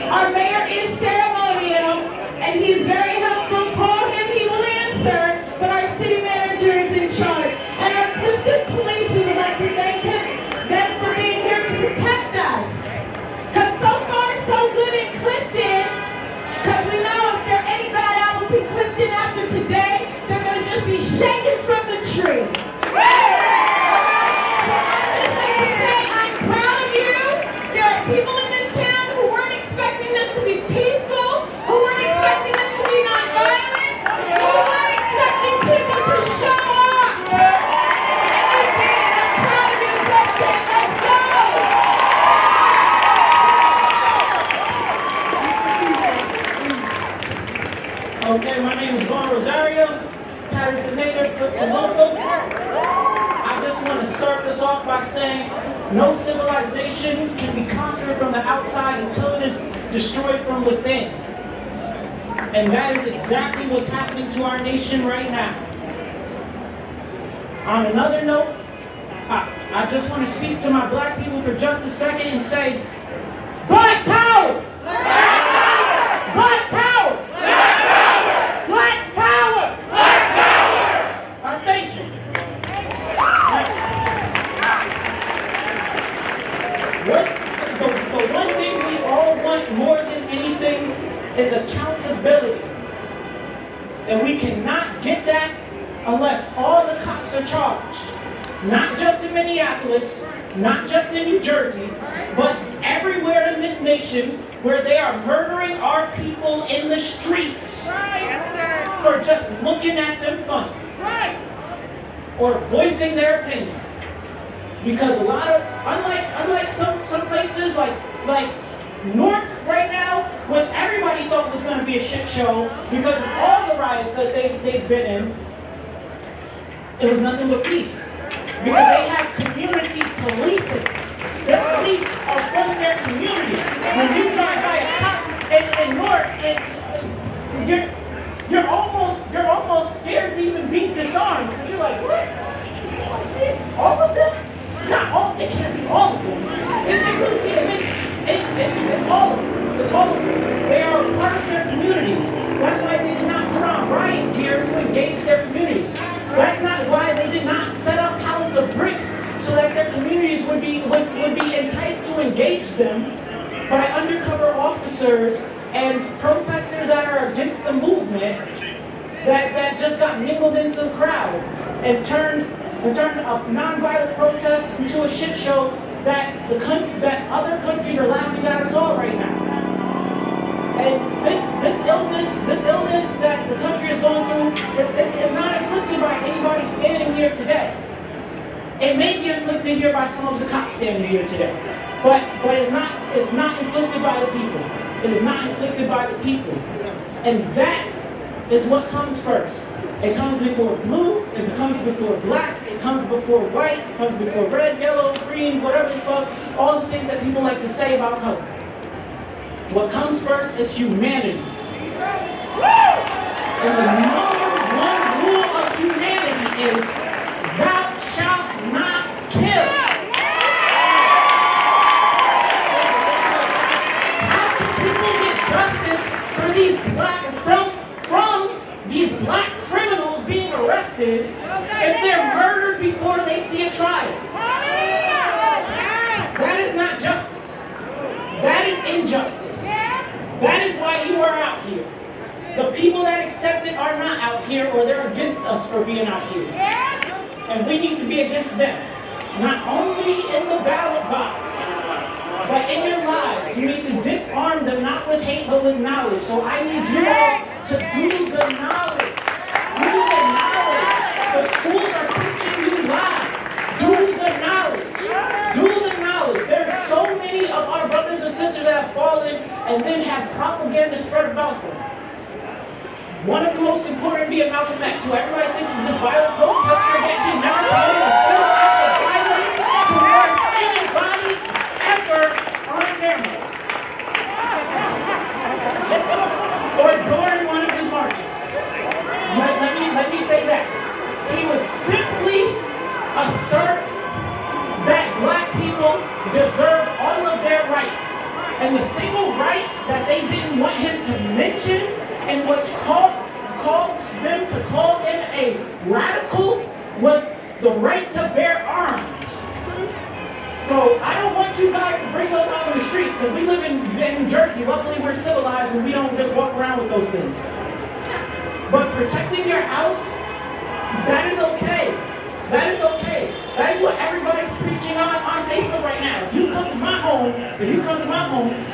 Our mayor is ceremonial, and he's very helpful. Call him, he will answer. But our city manager is in charge. And our Clifton police, we would like to thank them for being here to protect us. Because so far, so good in Clifton. Because we know if there are any bad apples in Clifton after today, they're going to just be shaken from the tree. So I'd just like to say I'm proud of you. There are people in this town who weren't expecting this to be peaceful, who weren't expecting this to be nonviolent, who weren't expecting people to show up. And you did it. I'm proud of you, Clifton. Let's go. Okay, my name is Juan Rosario, Patterson native, Clifton local. I just want to start this off by saying no civilization can be conquered from the outside until it is destroyed from within. And that is exactly what's happening to our nation right now. On another note, I just want to speak to my black people for just a second and say, Black power! Black power! Black power! Black power! Black power! Thank you. The one thing we all want more than anything is accountability. And we cannot get that unless all the cops are charged. Not just in Minneapolis, not just in New Jersey, but everywhere in this nation where they are murdering our people in the streets for just looking at them funny or voicing their opinion. Because a lot of, unlike some places like Newark right now, which everybody thought was going to be a shit show because of all the riots that they've been in, it was nothing but peace. Because they have community policing. The police are from their community. When you drive by a cop in Newark, you're almost scared to even be disarmed because you're like, what? All of them? Not all. It can't be all of them. It really can't. It's all of them. It's all of them. They are a part of their communities. That's why they did not put on riot gear to engage their communities. That's not why they did not set up pallets of bricks so that their communities would be enticed to engage them by undercover officers and protesters that are against the movement that just got mingled into the crowd and turned a nonviolent protest into a shit show that other countries are laughing at us all right now. And this illness that the country is going through, it's not inflicted by anybody standing here today. It may be inflicted here by some of the cops standing here today, but it's not inflicted by the people. It is not inflicted by the people, and that is what comes first. It comes before blue, it comes before black, it comes before white, it comes before red, yellow, green, whatever the fuck, all the things that people like to say about color. What comes first is humanity. And the number one rule of humanity is thou before they see a trial. That is not justice. That is injustice. That is why you are out here. The people that accept it are not out here, or they're against us for being out here. And we need to be against them. Not only in the ballot box, but in your lives. You need to disarm them, not with hate, but with knowledge. So I need you all to do the knowledge. Do the knowledge. The schools are teaching you lies. Do the knowledge. Do the knowledge. There's so many of our brothers and sisters that have fallen and then have propaganda spread about them. One of the most important being Malcolm X, who everybody thinks is this violent protester, yet he never committed a single act of violence towards anybody ever on camera. Or during one of his marches. Let me say that. He would simply assert that black people deserve all of their rights. And the single right that they didn't want him to mention, and which caused them to call him a radical, was the right to bear arms. So I don't want you guys to bring those out on the streets, because we live in New Jersey. Luckily we're civilized and we don't just walk around with those things. But protecting your house, that is okay. That is okay. That is what everybody's preaching on Facebook right now. If you come to my home,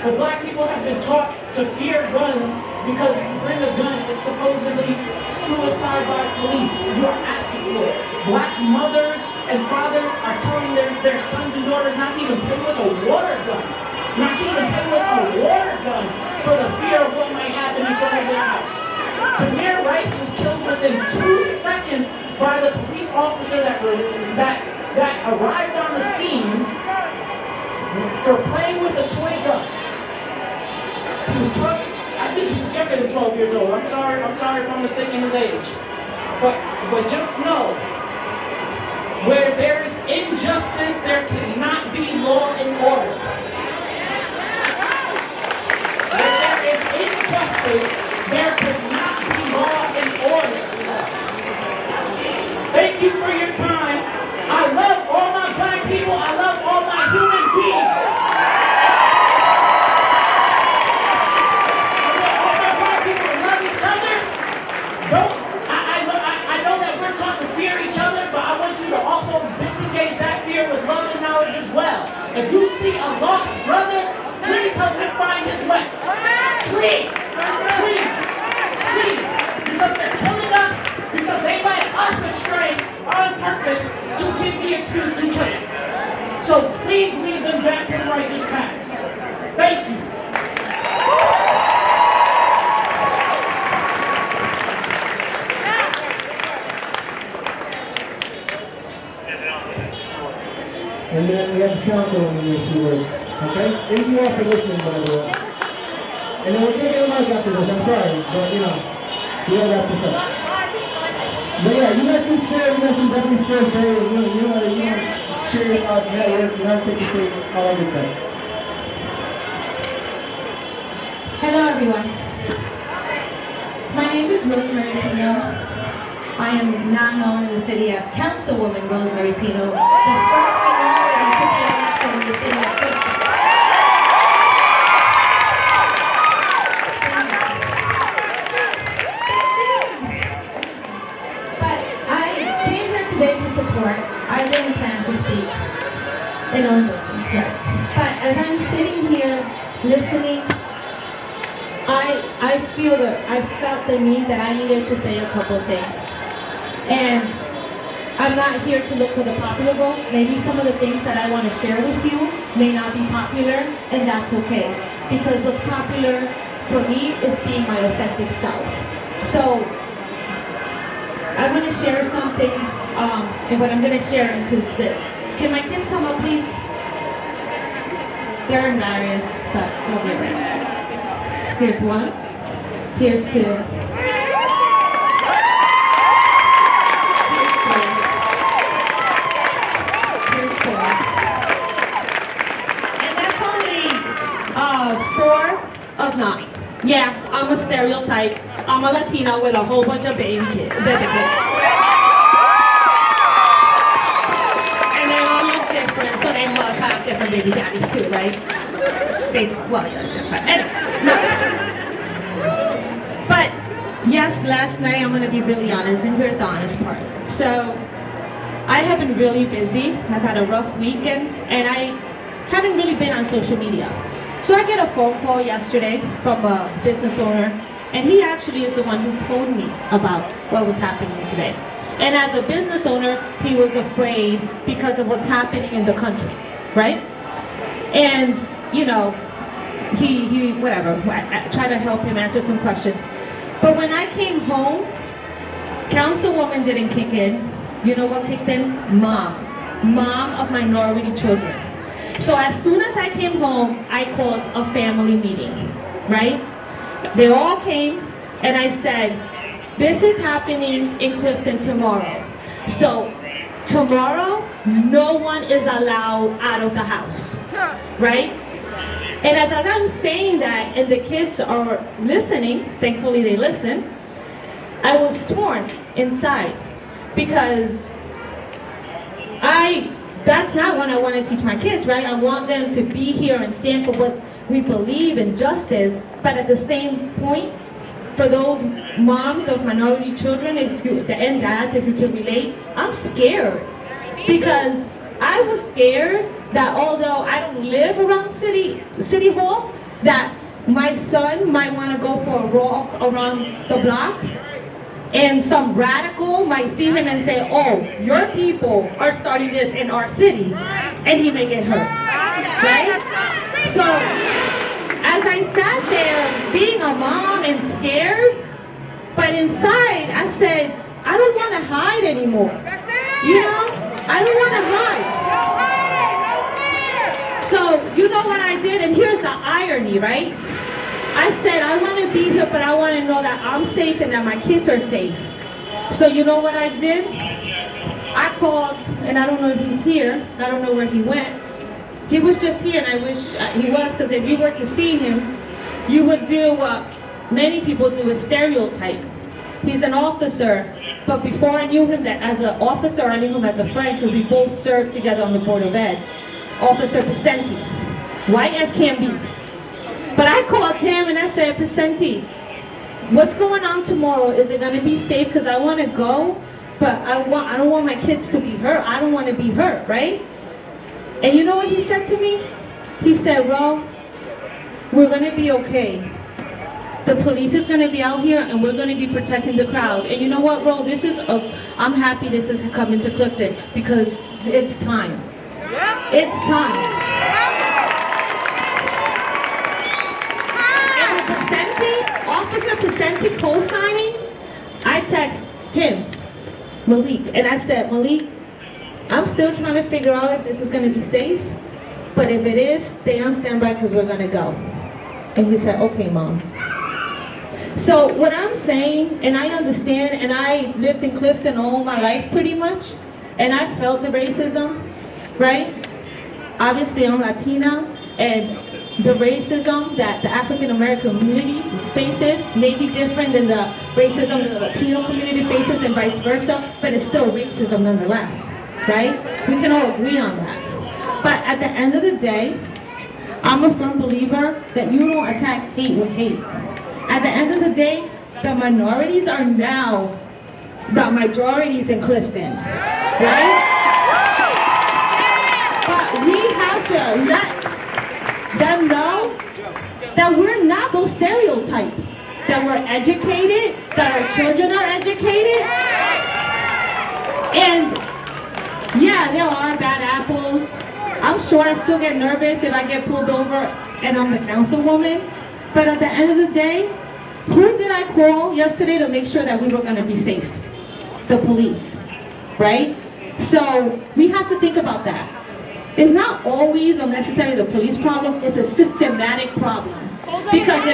the black people have been taught to fear guns, because if you bring a gun, it's supposedly suicide by police. You are asking for it. Black mothers and fathers are telling their sons and daughters not to even play with a water gun. Not to even play with a water gun for the fear of what might happen in front of their house. Tamir Rice was killed within 2 seconds by the police officer that arrived on the scene for playing with a toy gun. He was 12. I think he was younger than 12 years old. I'm sorry if I'm mistaking his age. But just know, where there is injustice, there cannot be law and order. Where there is injustice, there cannot be law and order. Thank you for your time. I love all my black people. I love all my human beings. All my black people love each other. I know that we're taught to fear each other, but I want you to also disengage that fear with love and knowledge as well. If you see a lost brother, please help him find his way. Please. Because they're killing us, because they led us astray on purpose to get the excuse to kill us. So please lead them back to the righteous path. Thank you. And then we have the Councilwoman with a few words. Okay? Thank you all for listening, by the way. And then we're taking a mic after this. I'm sorry, but we gotta wrap this up. But yeah, you guys can still, definitely still stay. You know how to share your thoughts, network, you know how to take the stage, all that good stuff. Hello everyone. My name is Rosemary Pino. I am now known in the city as Councilwoman Rosemary Pino, the first minority to be elected in the city of Clifton. I didn't plan to speak. No, I'm joking. Yeah. But as I'm sitting here listening, I felt the need that I needed to say a couple of things. And I'm not here to look for the popular vote. Maybe some of the things that I want to share with you may not be popular, and that's okay. Because what's popular for me is being my authentic self. So I want to share something, and what I'm going to share includes this. Can my kids come up, please? They're embarrassed, but they'll be right. Here's one. Here's two. Here's four. And that's only 4 of 9. Yeah, I'm a stereotype. I'm a Latina with a whole bunch of baby kids. Well, anyway, no. But yes, last night, I'm gonna be really honest, and here's the honest part. So, I have been really busy. I've had a rough weekend, and I haven't really been on social media. So I get a phone call yesterday from a business owner, and he actually is the one who told me about what was happening today. And as a business owner, he was afraid because of what's happening in the country, right? And, you know, he whatever, I tried to help him answer some questions. But when I came home, Councilwoman didn't kick in. You know what kicked in? Mom of minority children. So as soon as I came home, I called a family meeting, right? They all came, and I said, this is happening in Clifton tomorrow. So tomorrow, no one is allowed out of the house, right? And as I'm saying that, and the kids are listening, thankfully they listen, I was torn inside because that's not what I want to teach my kids, right? I want them to be here and stand for what we believe in justice, but at the same point, for those moms of minority children, and dads, if you can relate, I'm scared. Because I was scared that although I don't live around City Hall, that my son might want to go for a walk around the block, and some radical might see him and say, oh, your people are starting this in our city, and he may get hurt, right? So, as I sat there being a mom and scared, but inside I said, I don't want to hide anymore. You know, I don't want to hide. So, you know what I did? And here's the irony, right? I said, I want to be here, but I want to know that I'm safe and that my kids are safe. So you know what I did? I called, and I don't know if he's here. I don't know where he went. He was just here, and I wish he was, because if you were to see him, you would do what many people do, a stereotype. He's an officer, but before I knew him as an officer, I knew him as a friend, because we both served together on the Board of Ed. Officer Pacenti, white as can be. But I called him and I said, Pacenti, what's going on tomorrow? Is it going to be safe? Because I want to go, but I don't want my kids to be hurt. I don't want to be hurt, right? And you know what he said to me? He said, Ro, we're going to be okay. The police is going to be out here and we're going to be protecting the crowd. And you know what, Ro? I'm happy this is coming to Clifton because it's time. It's time. Officer Pacenti co-signing, I text him, Malik, and I said, Malik, I'm still trying to figure out if this is going to be safe, but if it is, stay on standby because we're going to go. And he said, okay, Mom. So what I'm saying, and I understand, and I lived in Clifton all my life pretty much, and I felt the racism, right? Obviously, I'm Latina, and the racism that the African American community faces may be different than the racism the Latino community faces and vice versa, but it's still racism nonetheless, right? We can all agree on that. But at the end of the day, I'm a firm believer that you don't attack hate with hate. At the end of the day, the minorities are now the majorities in Clifton, right? But we have to let them know that we're not those stereotypes, that we're educated, that our children are educated. And yeah, there are bad apples. I'm sure I still get nervous if I get pulled over and I'm the councilwoman. But at the end of the day, who did I call yesterday to make sure that we were going to be safe? The police, right? So we have to think about that. It's not always unnecessarily the police problem, it's a systematic problem. Because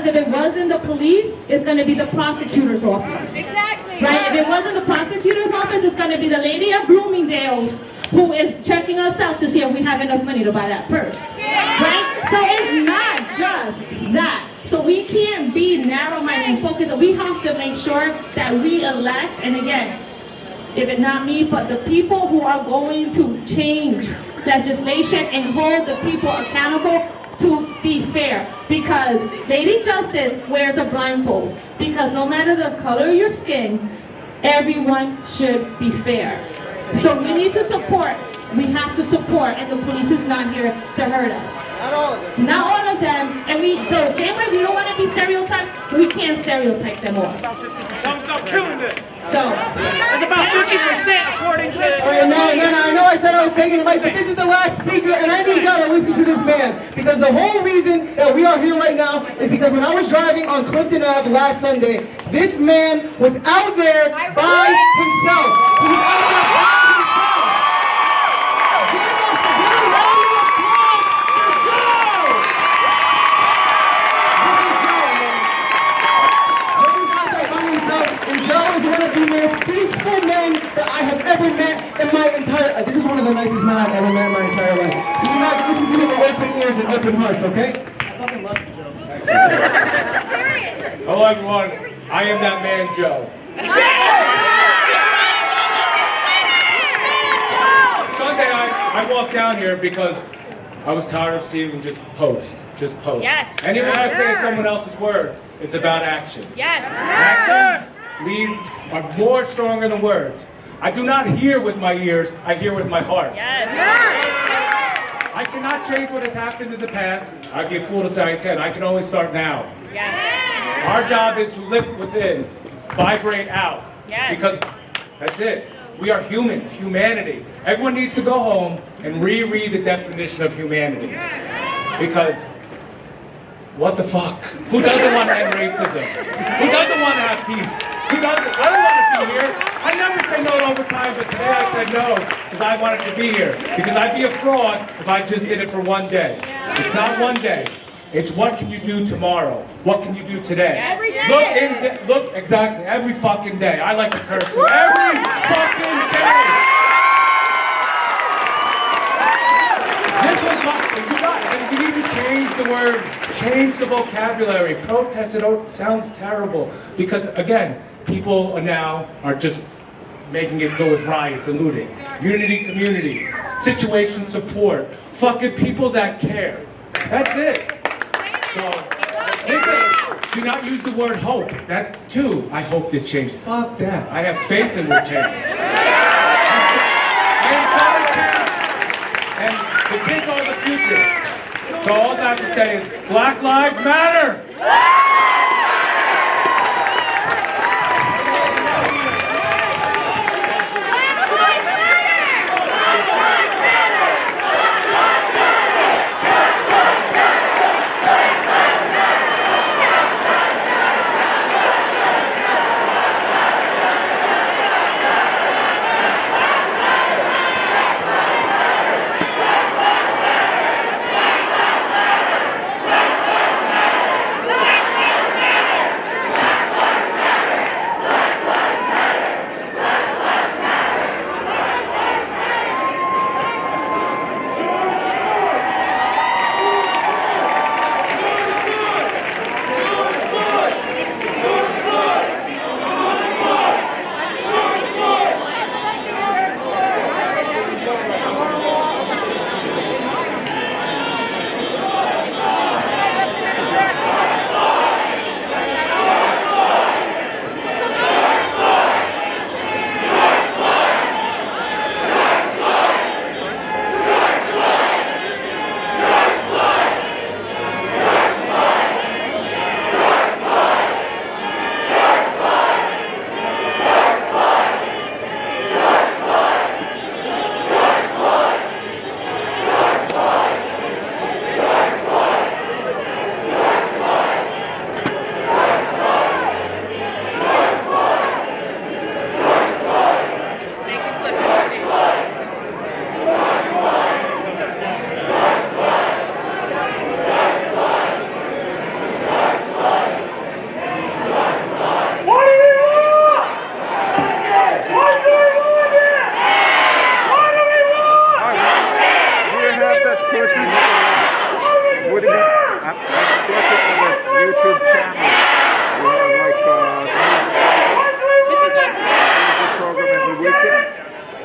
if it wasn't the police, it's going to be the prosecutor's office. Exactly. Right? If it wasn't the prosecutor's office, it's going to be the lady at Bloomingdale's who is checking us out to see if we have enough money to buy that purse. Right? So it's not just that. So we can't be narrow-minded and focused. We have to make sure that we elect, and again, if it's not me, but the people who are going to change legislation and hold the people accountable to be fair, because Lady Justice wears a blindfold, because no matter the color of your skin, everyone should be fair. So we need to support, we have to support, and the police is not here to hurt us. Not all of them. Not all of them, and so same way we don't want to be stereotyped, we can't stereotype them all. Stop killing it. So, It's about 50% according to... Okay, no, I know I said I was taking the mic, but this is the last speaker, and I need y'all to listen to this man. Because the whole reason that we are here right now is because when I was driving on Clifton Ave last Sunday, this man was out there by himself. He was out there by himself. Give a round of applause for Joe! This is Joe, man. Joe's out there by himself, and Joe is one of the most peaceful men that I have ever met in my entire life. This is one of the nicest men I've ever met in my entire life. So you guys listen to me with open ears and open hearts, okay? I fucking love you, Joe. Hello, everyone. I am that man, Joe. Sunday, I walked down here because I was tired of seeing just post. Yes. Anyone that says someone else's words, it's about action. Yes. Actions are more stronger than words. I do not hear with my ears, I hear with my heart. Yes. I cannot change what has happened in the past. I'd be a fool to say I can. I can only start now. Yes. Our job is to live within, vibrate out. Yes. Because that's it. We are humans, humanity. Everyone needs to go home and reread the definition of humanity. Because, what the fuck? Who doesn't want to end racism? Who doesn't want to have peace? Who doesn't? I don't want to be here. I never say no to overtime, but today I said no because I wanted to be here. Because I'd be a fraud if I just did it for one day. It's not one day. It's what can you do tomorrow? What can you do today? Every day. Look, exactly, every fucking day. I like to curse too. Every fucking day. This was you need to change the words, change the vocabulary. Protest, it sounds terrible. Because again, people now are just making it go as riots and looting. Unity, community, situation support, fucking people that care. That's it. So, listen, do not use the word hope. That too, I hope this changes. Fuck that. I have faith in the change. And the kids are the future. So all I have to say is, Black Lives Matter!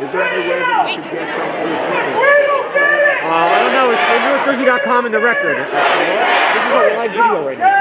Is there any way that we can get some of these money? I don't know. It's Thursday.com in the record. This is a live video right now.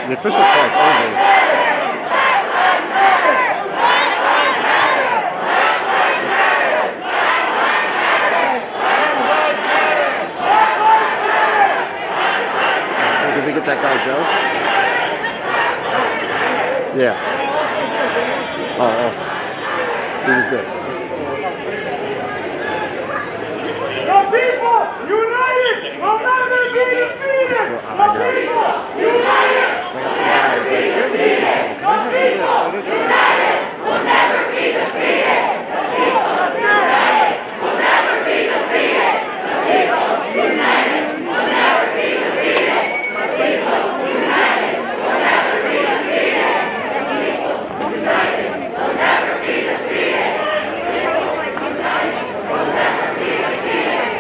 The official part's over. Did we get that guy, Joe? Yeah. Oh, awesome. He was good. The people united will never be defeated. The people united. The people united will never be defeated. The people united will never be defeated. The people united will never be defeated. The people united will never be defeated. The people united will never be defeated. The people united will never be defeated.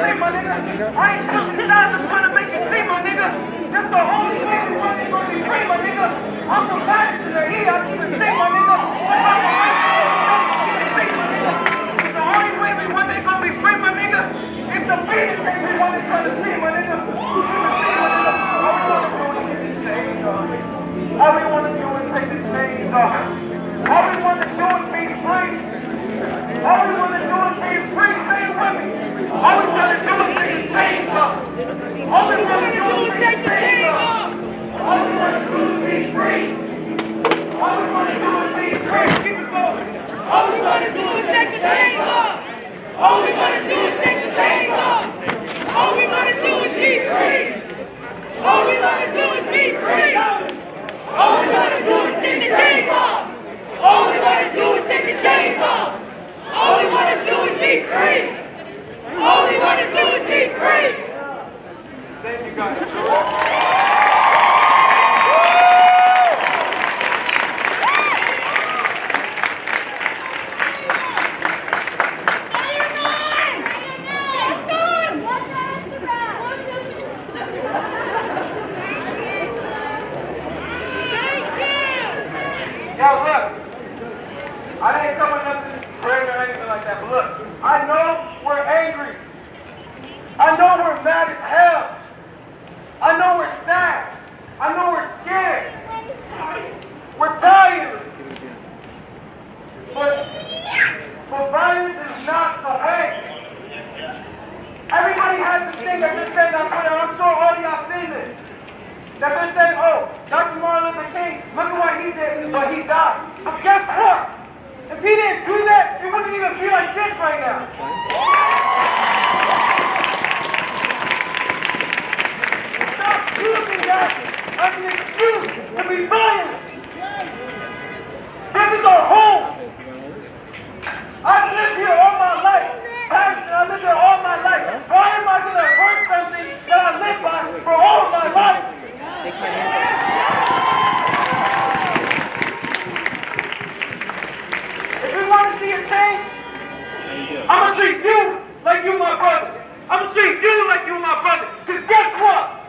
say, my nigga. I ain't switching sides, I'm trying to make you see, my nigga. This the only way we want to be free, my nigga. I'm from Madison, the E, I keep it G, my nigga. I'm not the keep it free, my nigga. It's the only way we want they gonna be free, my nigga. It's the freedom thing we want to try to see, my nigga. Keep it free, my nigga. All we want to do is get the change off. All we want to do is take the chains off. All we want to do is be free. All we want to do is be free, say it with me. All we trying to do is take the chains off. All we want to do is take the chains off. All we want to do is be free. All we want to do is be free. Keep it going. All we want to do is take the chains off. All we want to do is take the chains off. All we want to do is be free. All we want to do is be free. All we want to do is take the chains off. All we want to do is take the chains off. All we want to do is be free. All we want to do is be free. Thank you, guys. Yo, look, I didn't come with nothing great or anything like that, but look, I know we're angry. I know we're mad as hell. I know we're sad. I know we're scared. We're tired. But violence is not the way. Everybody has this thing that they're saying on Twitter. I'm sure all of y'all seen this. That they're saying, oh, Dr. Martin Luther King, look at what he did, but he died. But guess what? If he didn't do that, it wouldn't even be like this right now. Stop using that as an excuse to be violent. This is our home. I've lived here all my life. Patterson, I lived here all my life. Why am I going to hurt something that I lived by for all my life? If we want to see a change, I'm going to treat you like you my brother. I'm going to treat you like you my brother. Because guess what?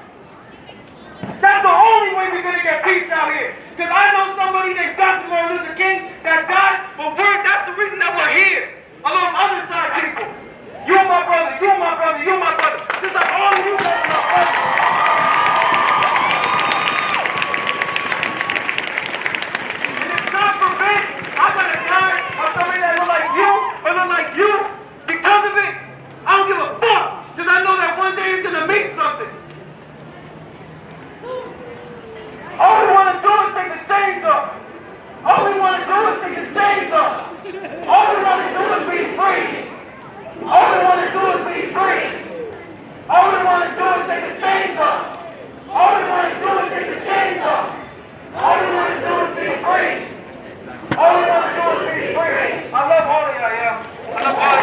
That's the only way we're going to get peace out here. Because I know somebody named Dr. Martin Luther King that died, but that's the reason that we're here. Along other side people. You're my brother, you're my brother, you're my brother. Just like all of you guys are my brothers. I'm gonna die of somebody that look like you or look like you. Because of it, I don't give a fuck. Because I know that one day it's gonna mean something. All we wanna do is take the chains off. All we wanna do is take the chains off. All we wanna do is be free. All we wanna do is be free. All we wanna do is take the chains off. All we wanna do is take the chains off. All we wanna do is be free. All we want to do is be free. I love all of y'all, yeah. I love all of y'all.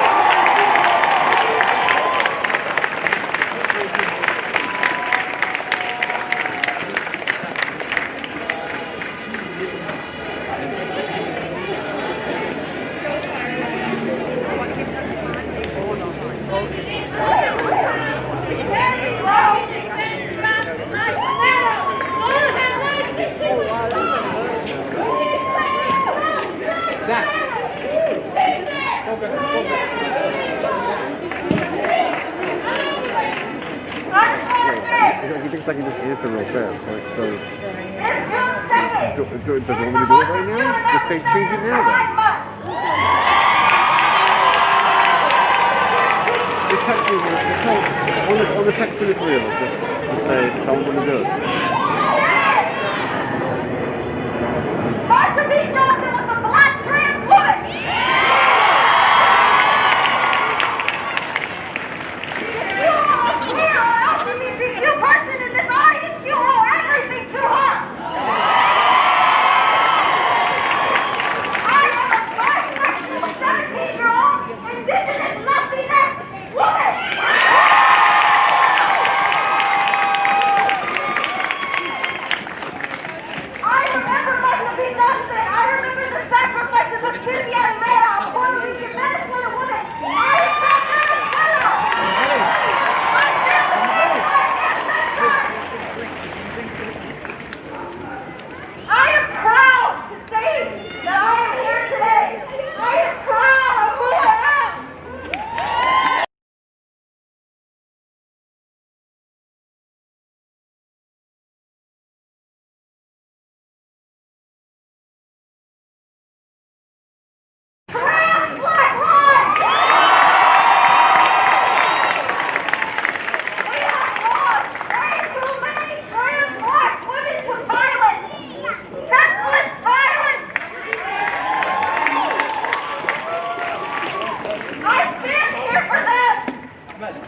He thinks I can just answer real fast. Like, so. Does he want me to do it right now? Just say change it now then. Just text me on the text to the three of us. Just say, tell him when to do it. Marsha B. Johnson was a black trans woman. Person in this audience, you owe everything to her. I am a bisexual 17-year-old indigenous Latinx woman.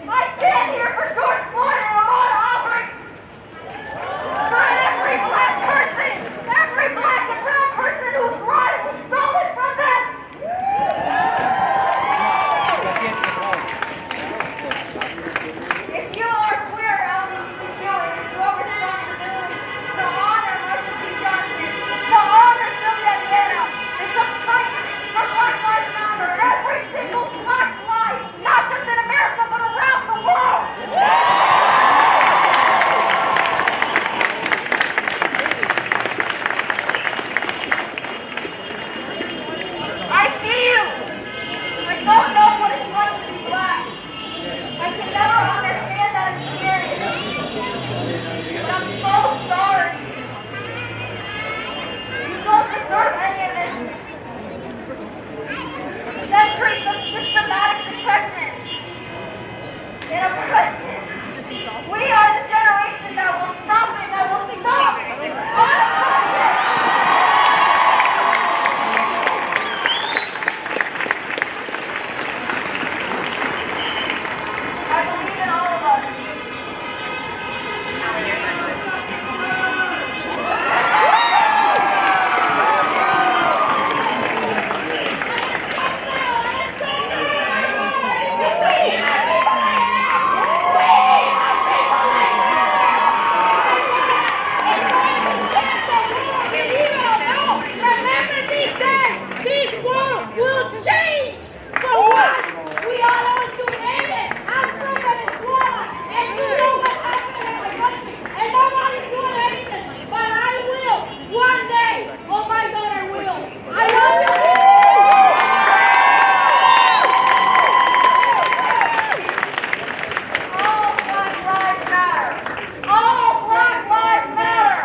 I stand here for George Floyd and Ahmaud Arbery. For every black person, every black and brown person whose life was stolen from them. If you are queer LGBTQ, it is your responsibility to honor Marsha P. Johnson, to honor Sylvia Guerra, and to fight for Black Lives Matter. Every single black life, not just in America, but around the world. I see you. I don't know what it's like to be black. I can never understand that experience. But I'm so sorry. You don't deserve any of this. Centuries of systematic suppression and oppression. We are the generation that will stop it, that will stop oppression. I believe in all of us. Remember these days, this world will change for what? We are all together. I'm from Venezuela, and you know what happened in my country, and nobody's doing anything. But I will, one day. Oh, my daughter will. I love you. All Black Lives Matter. All Black Lives Matter.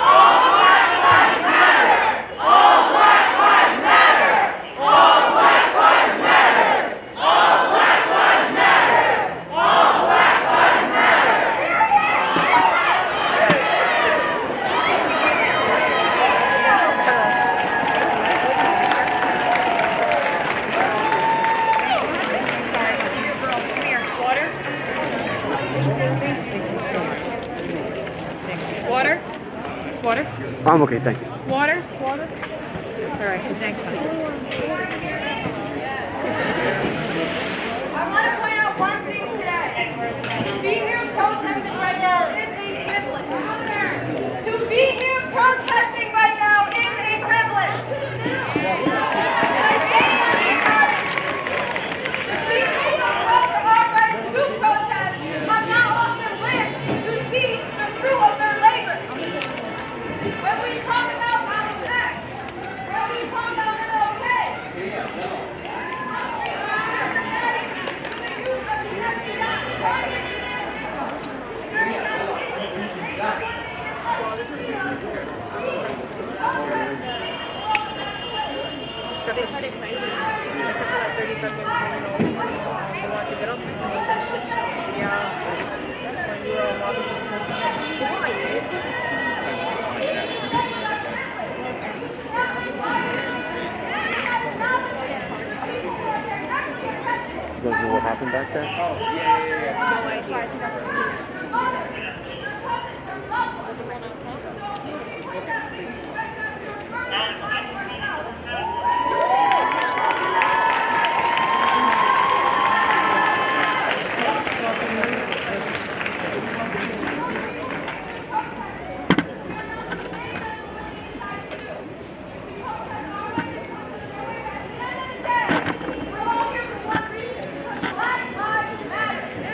All Black Lives Matter. All Black Lives Matter. All Black Lives Matter. All Black Lives Matter. All Black Lives Matter. Water? Water? I'm okay, thank you. Water? Water? All right, thanks. I want to point out one thing today. To be here protesting right now is a privilege. To be here protesting right now is a privilege. I think because the people who fought for our right to protest have not often lived to see the fruit of their labor. When we talk about Malcolm X, when we talk about MLK, You guys know what happened back there? We're all here for one reason, because Black Lives Matter.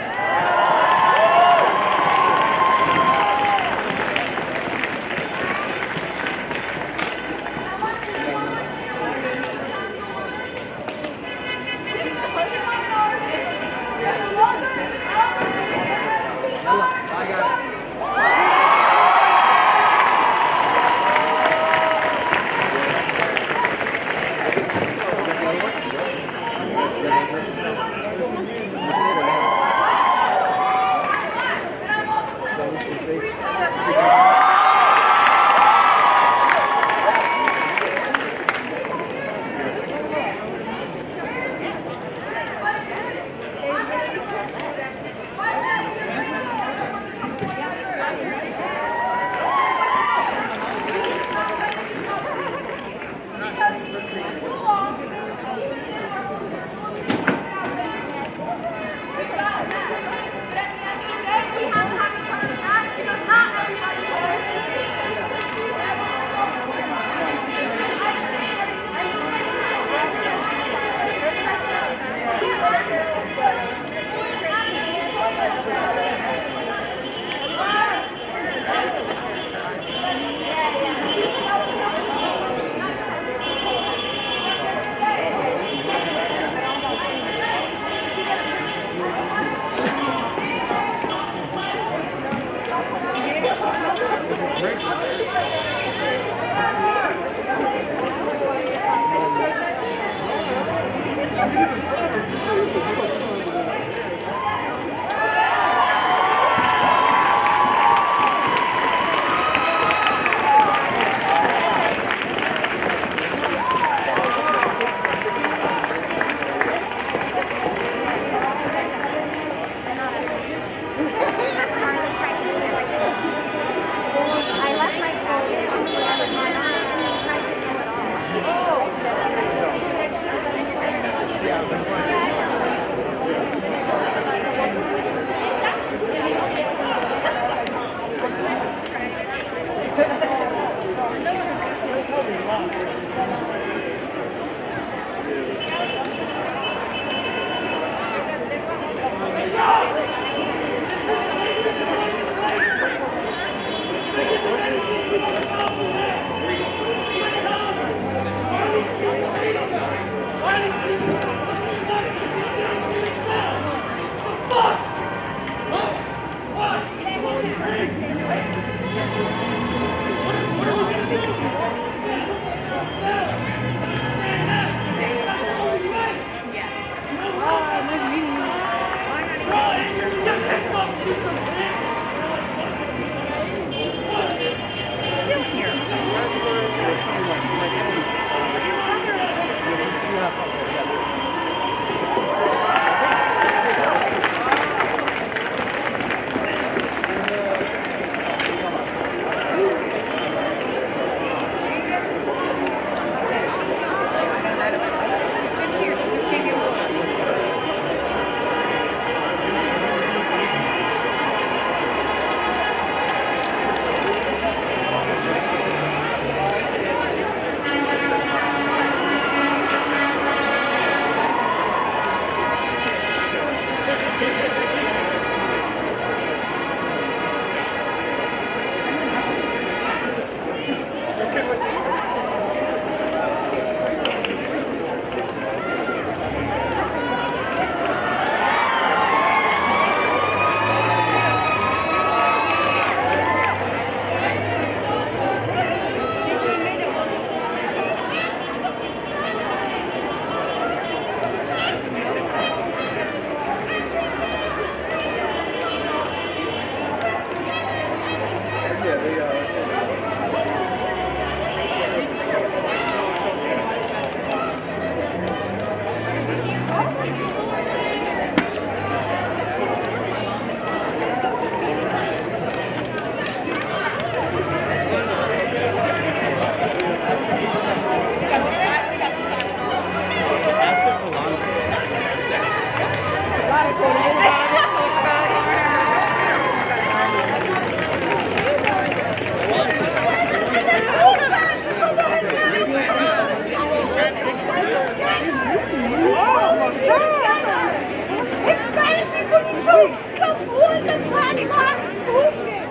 support the Black Lives Movement.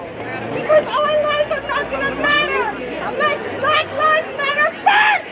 Because our lives are not going to matter unless Black Lives Matter first.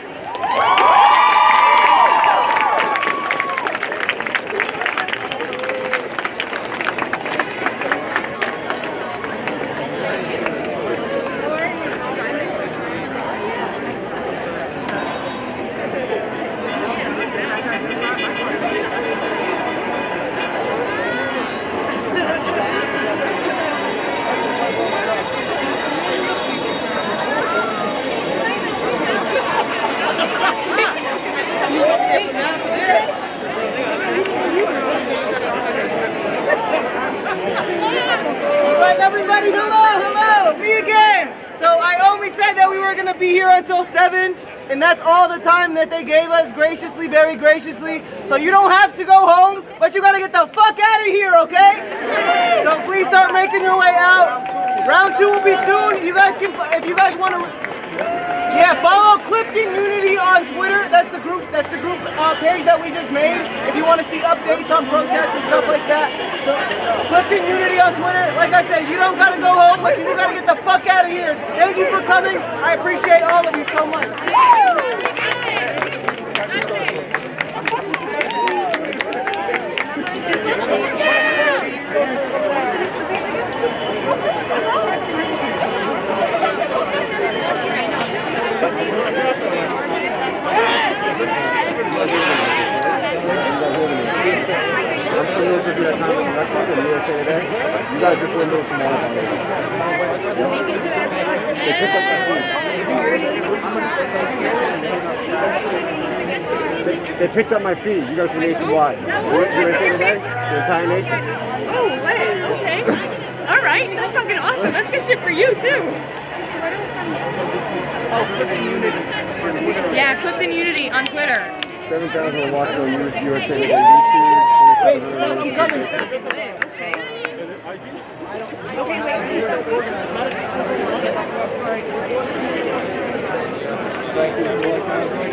Alright, everybody, hello, me again. So I only said that we were gonna be here until 7, and that's all the time that they gave us graciously, very graciously. So you don't have to go home, but you gotta get the fuck out of here, okay? So please start making your way out. Round 2 will be soon. You guys can, if you guys want to, yeah, follow Clifton Unity on Twitter. That's the group page that we just made. If you want to see updates on protests and stuff like that. So Clifton Unity on Twitter. Like I said, you don't gotta go home, but you do gotta get the fuck out of here. Thank you for coming. I appreciate all of you so much. You guys just window some more. They picked up my feed. You guys were nationwide. USA Today, the entire nation. Oh, lit. Okay. All right. That's fucking awesome. That's good shit for you, too. Yeah, Clifton Unity on Twitter. 7,000 are watching on USA Today YouTube. 2,700 on YouTube. Thank you.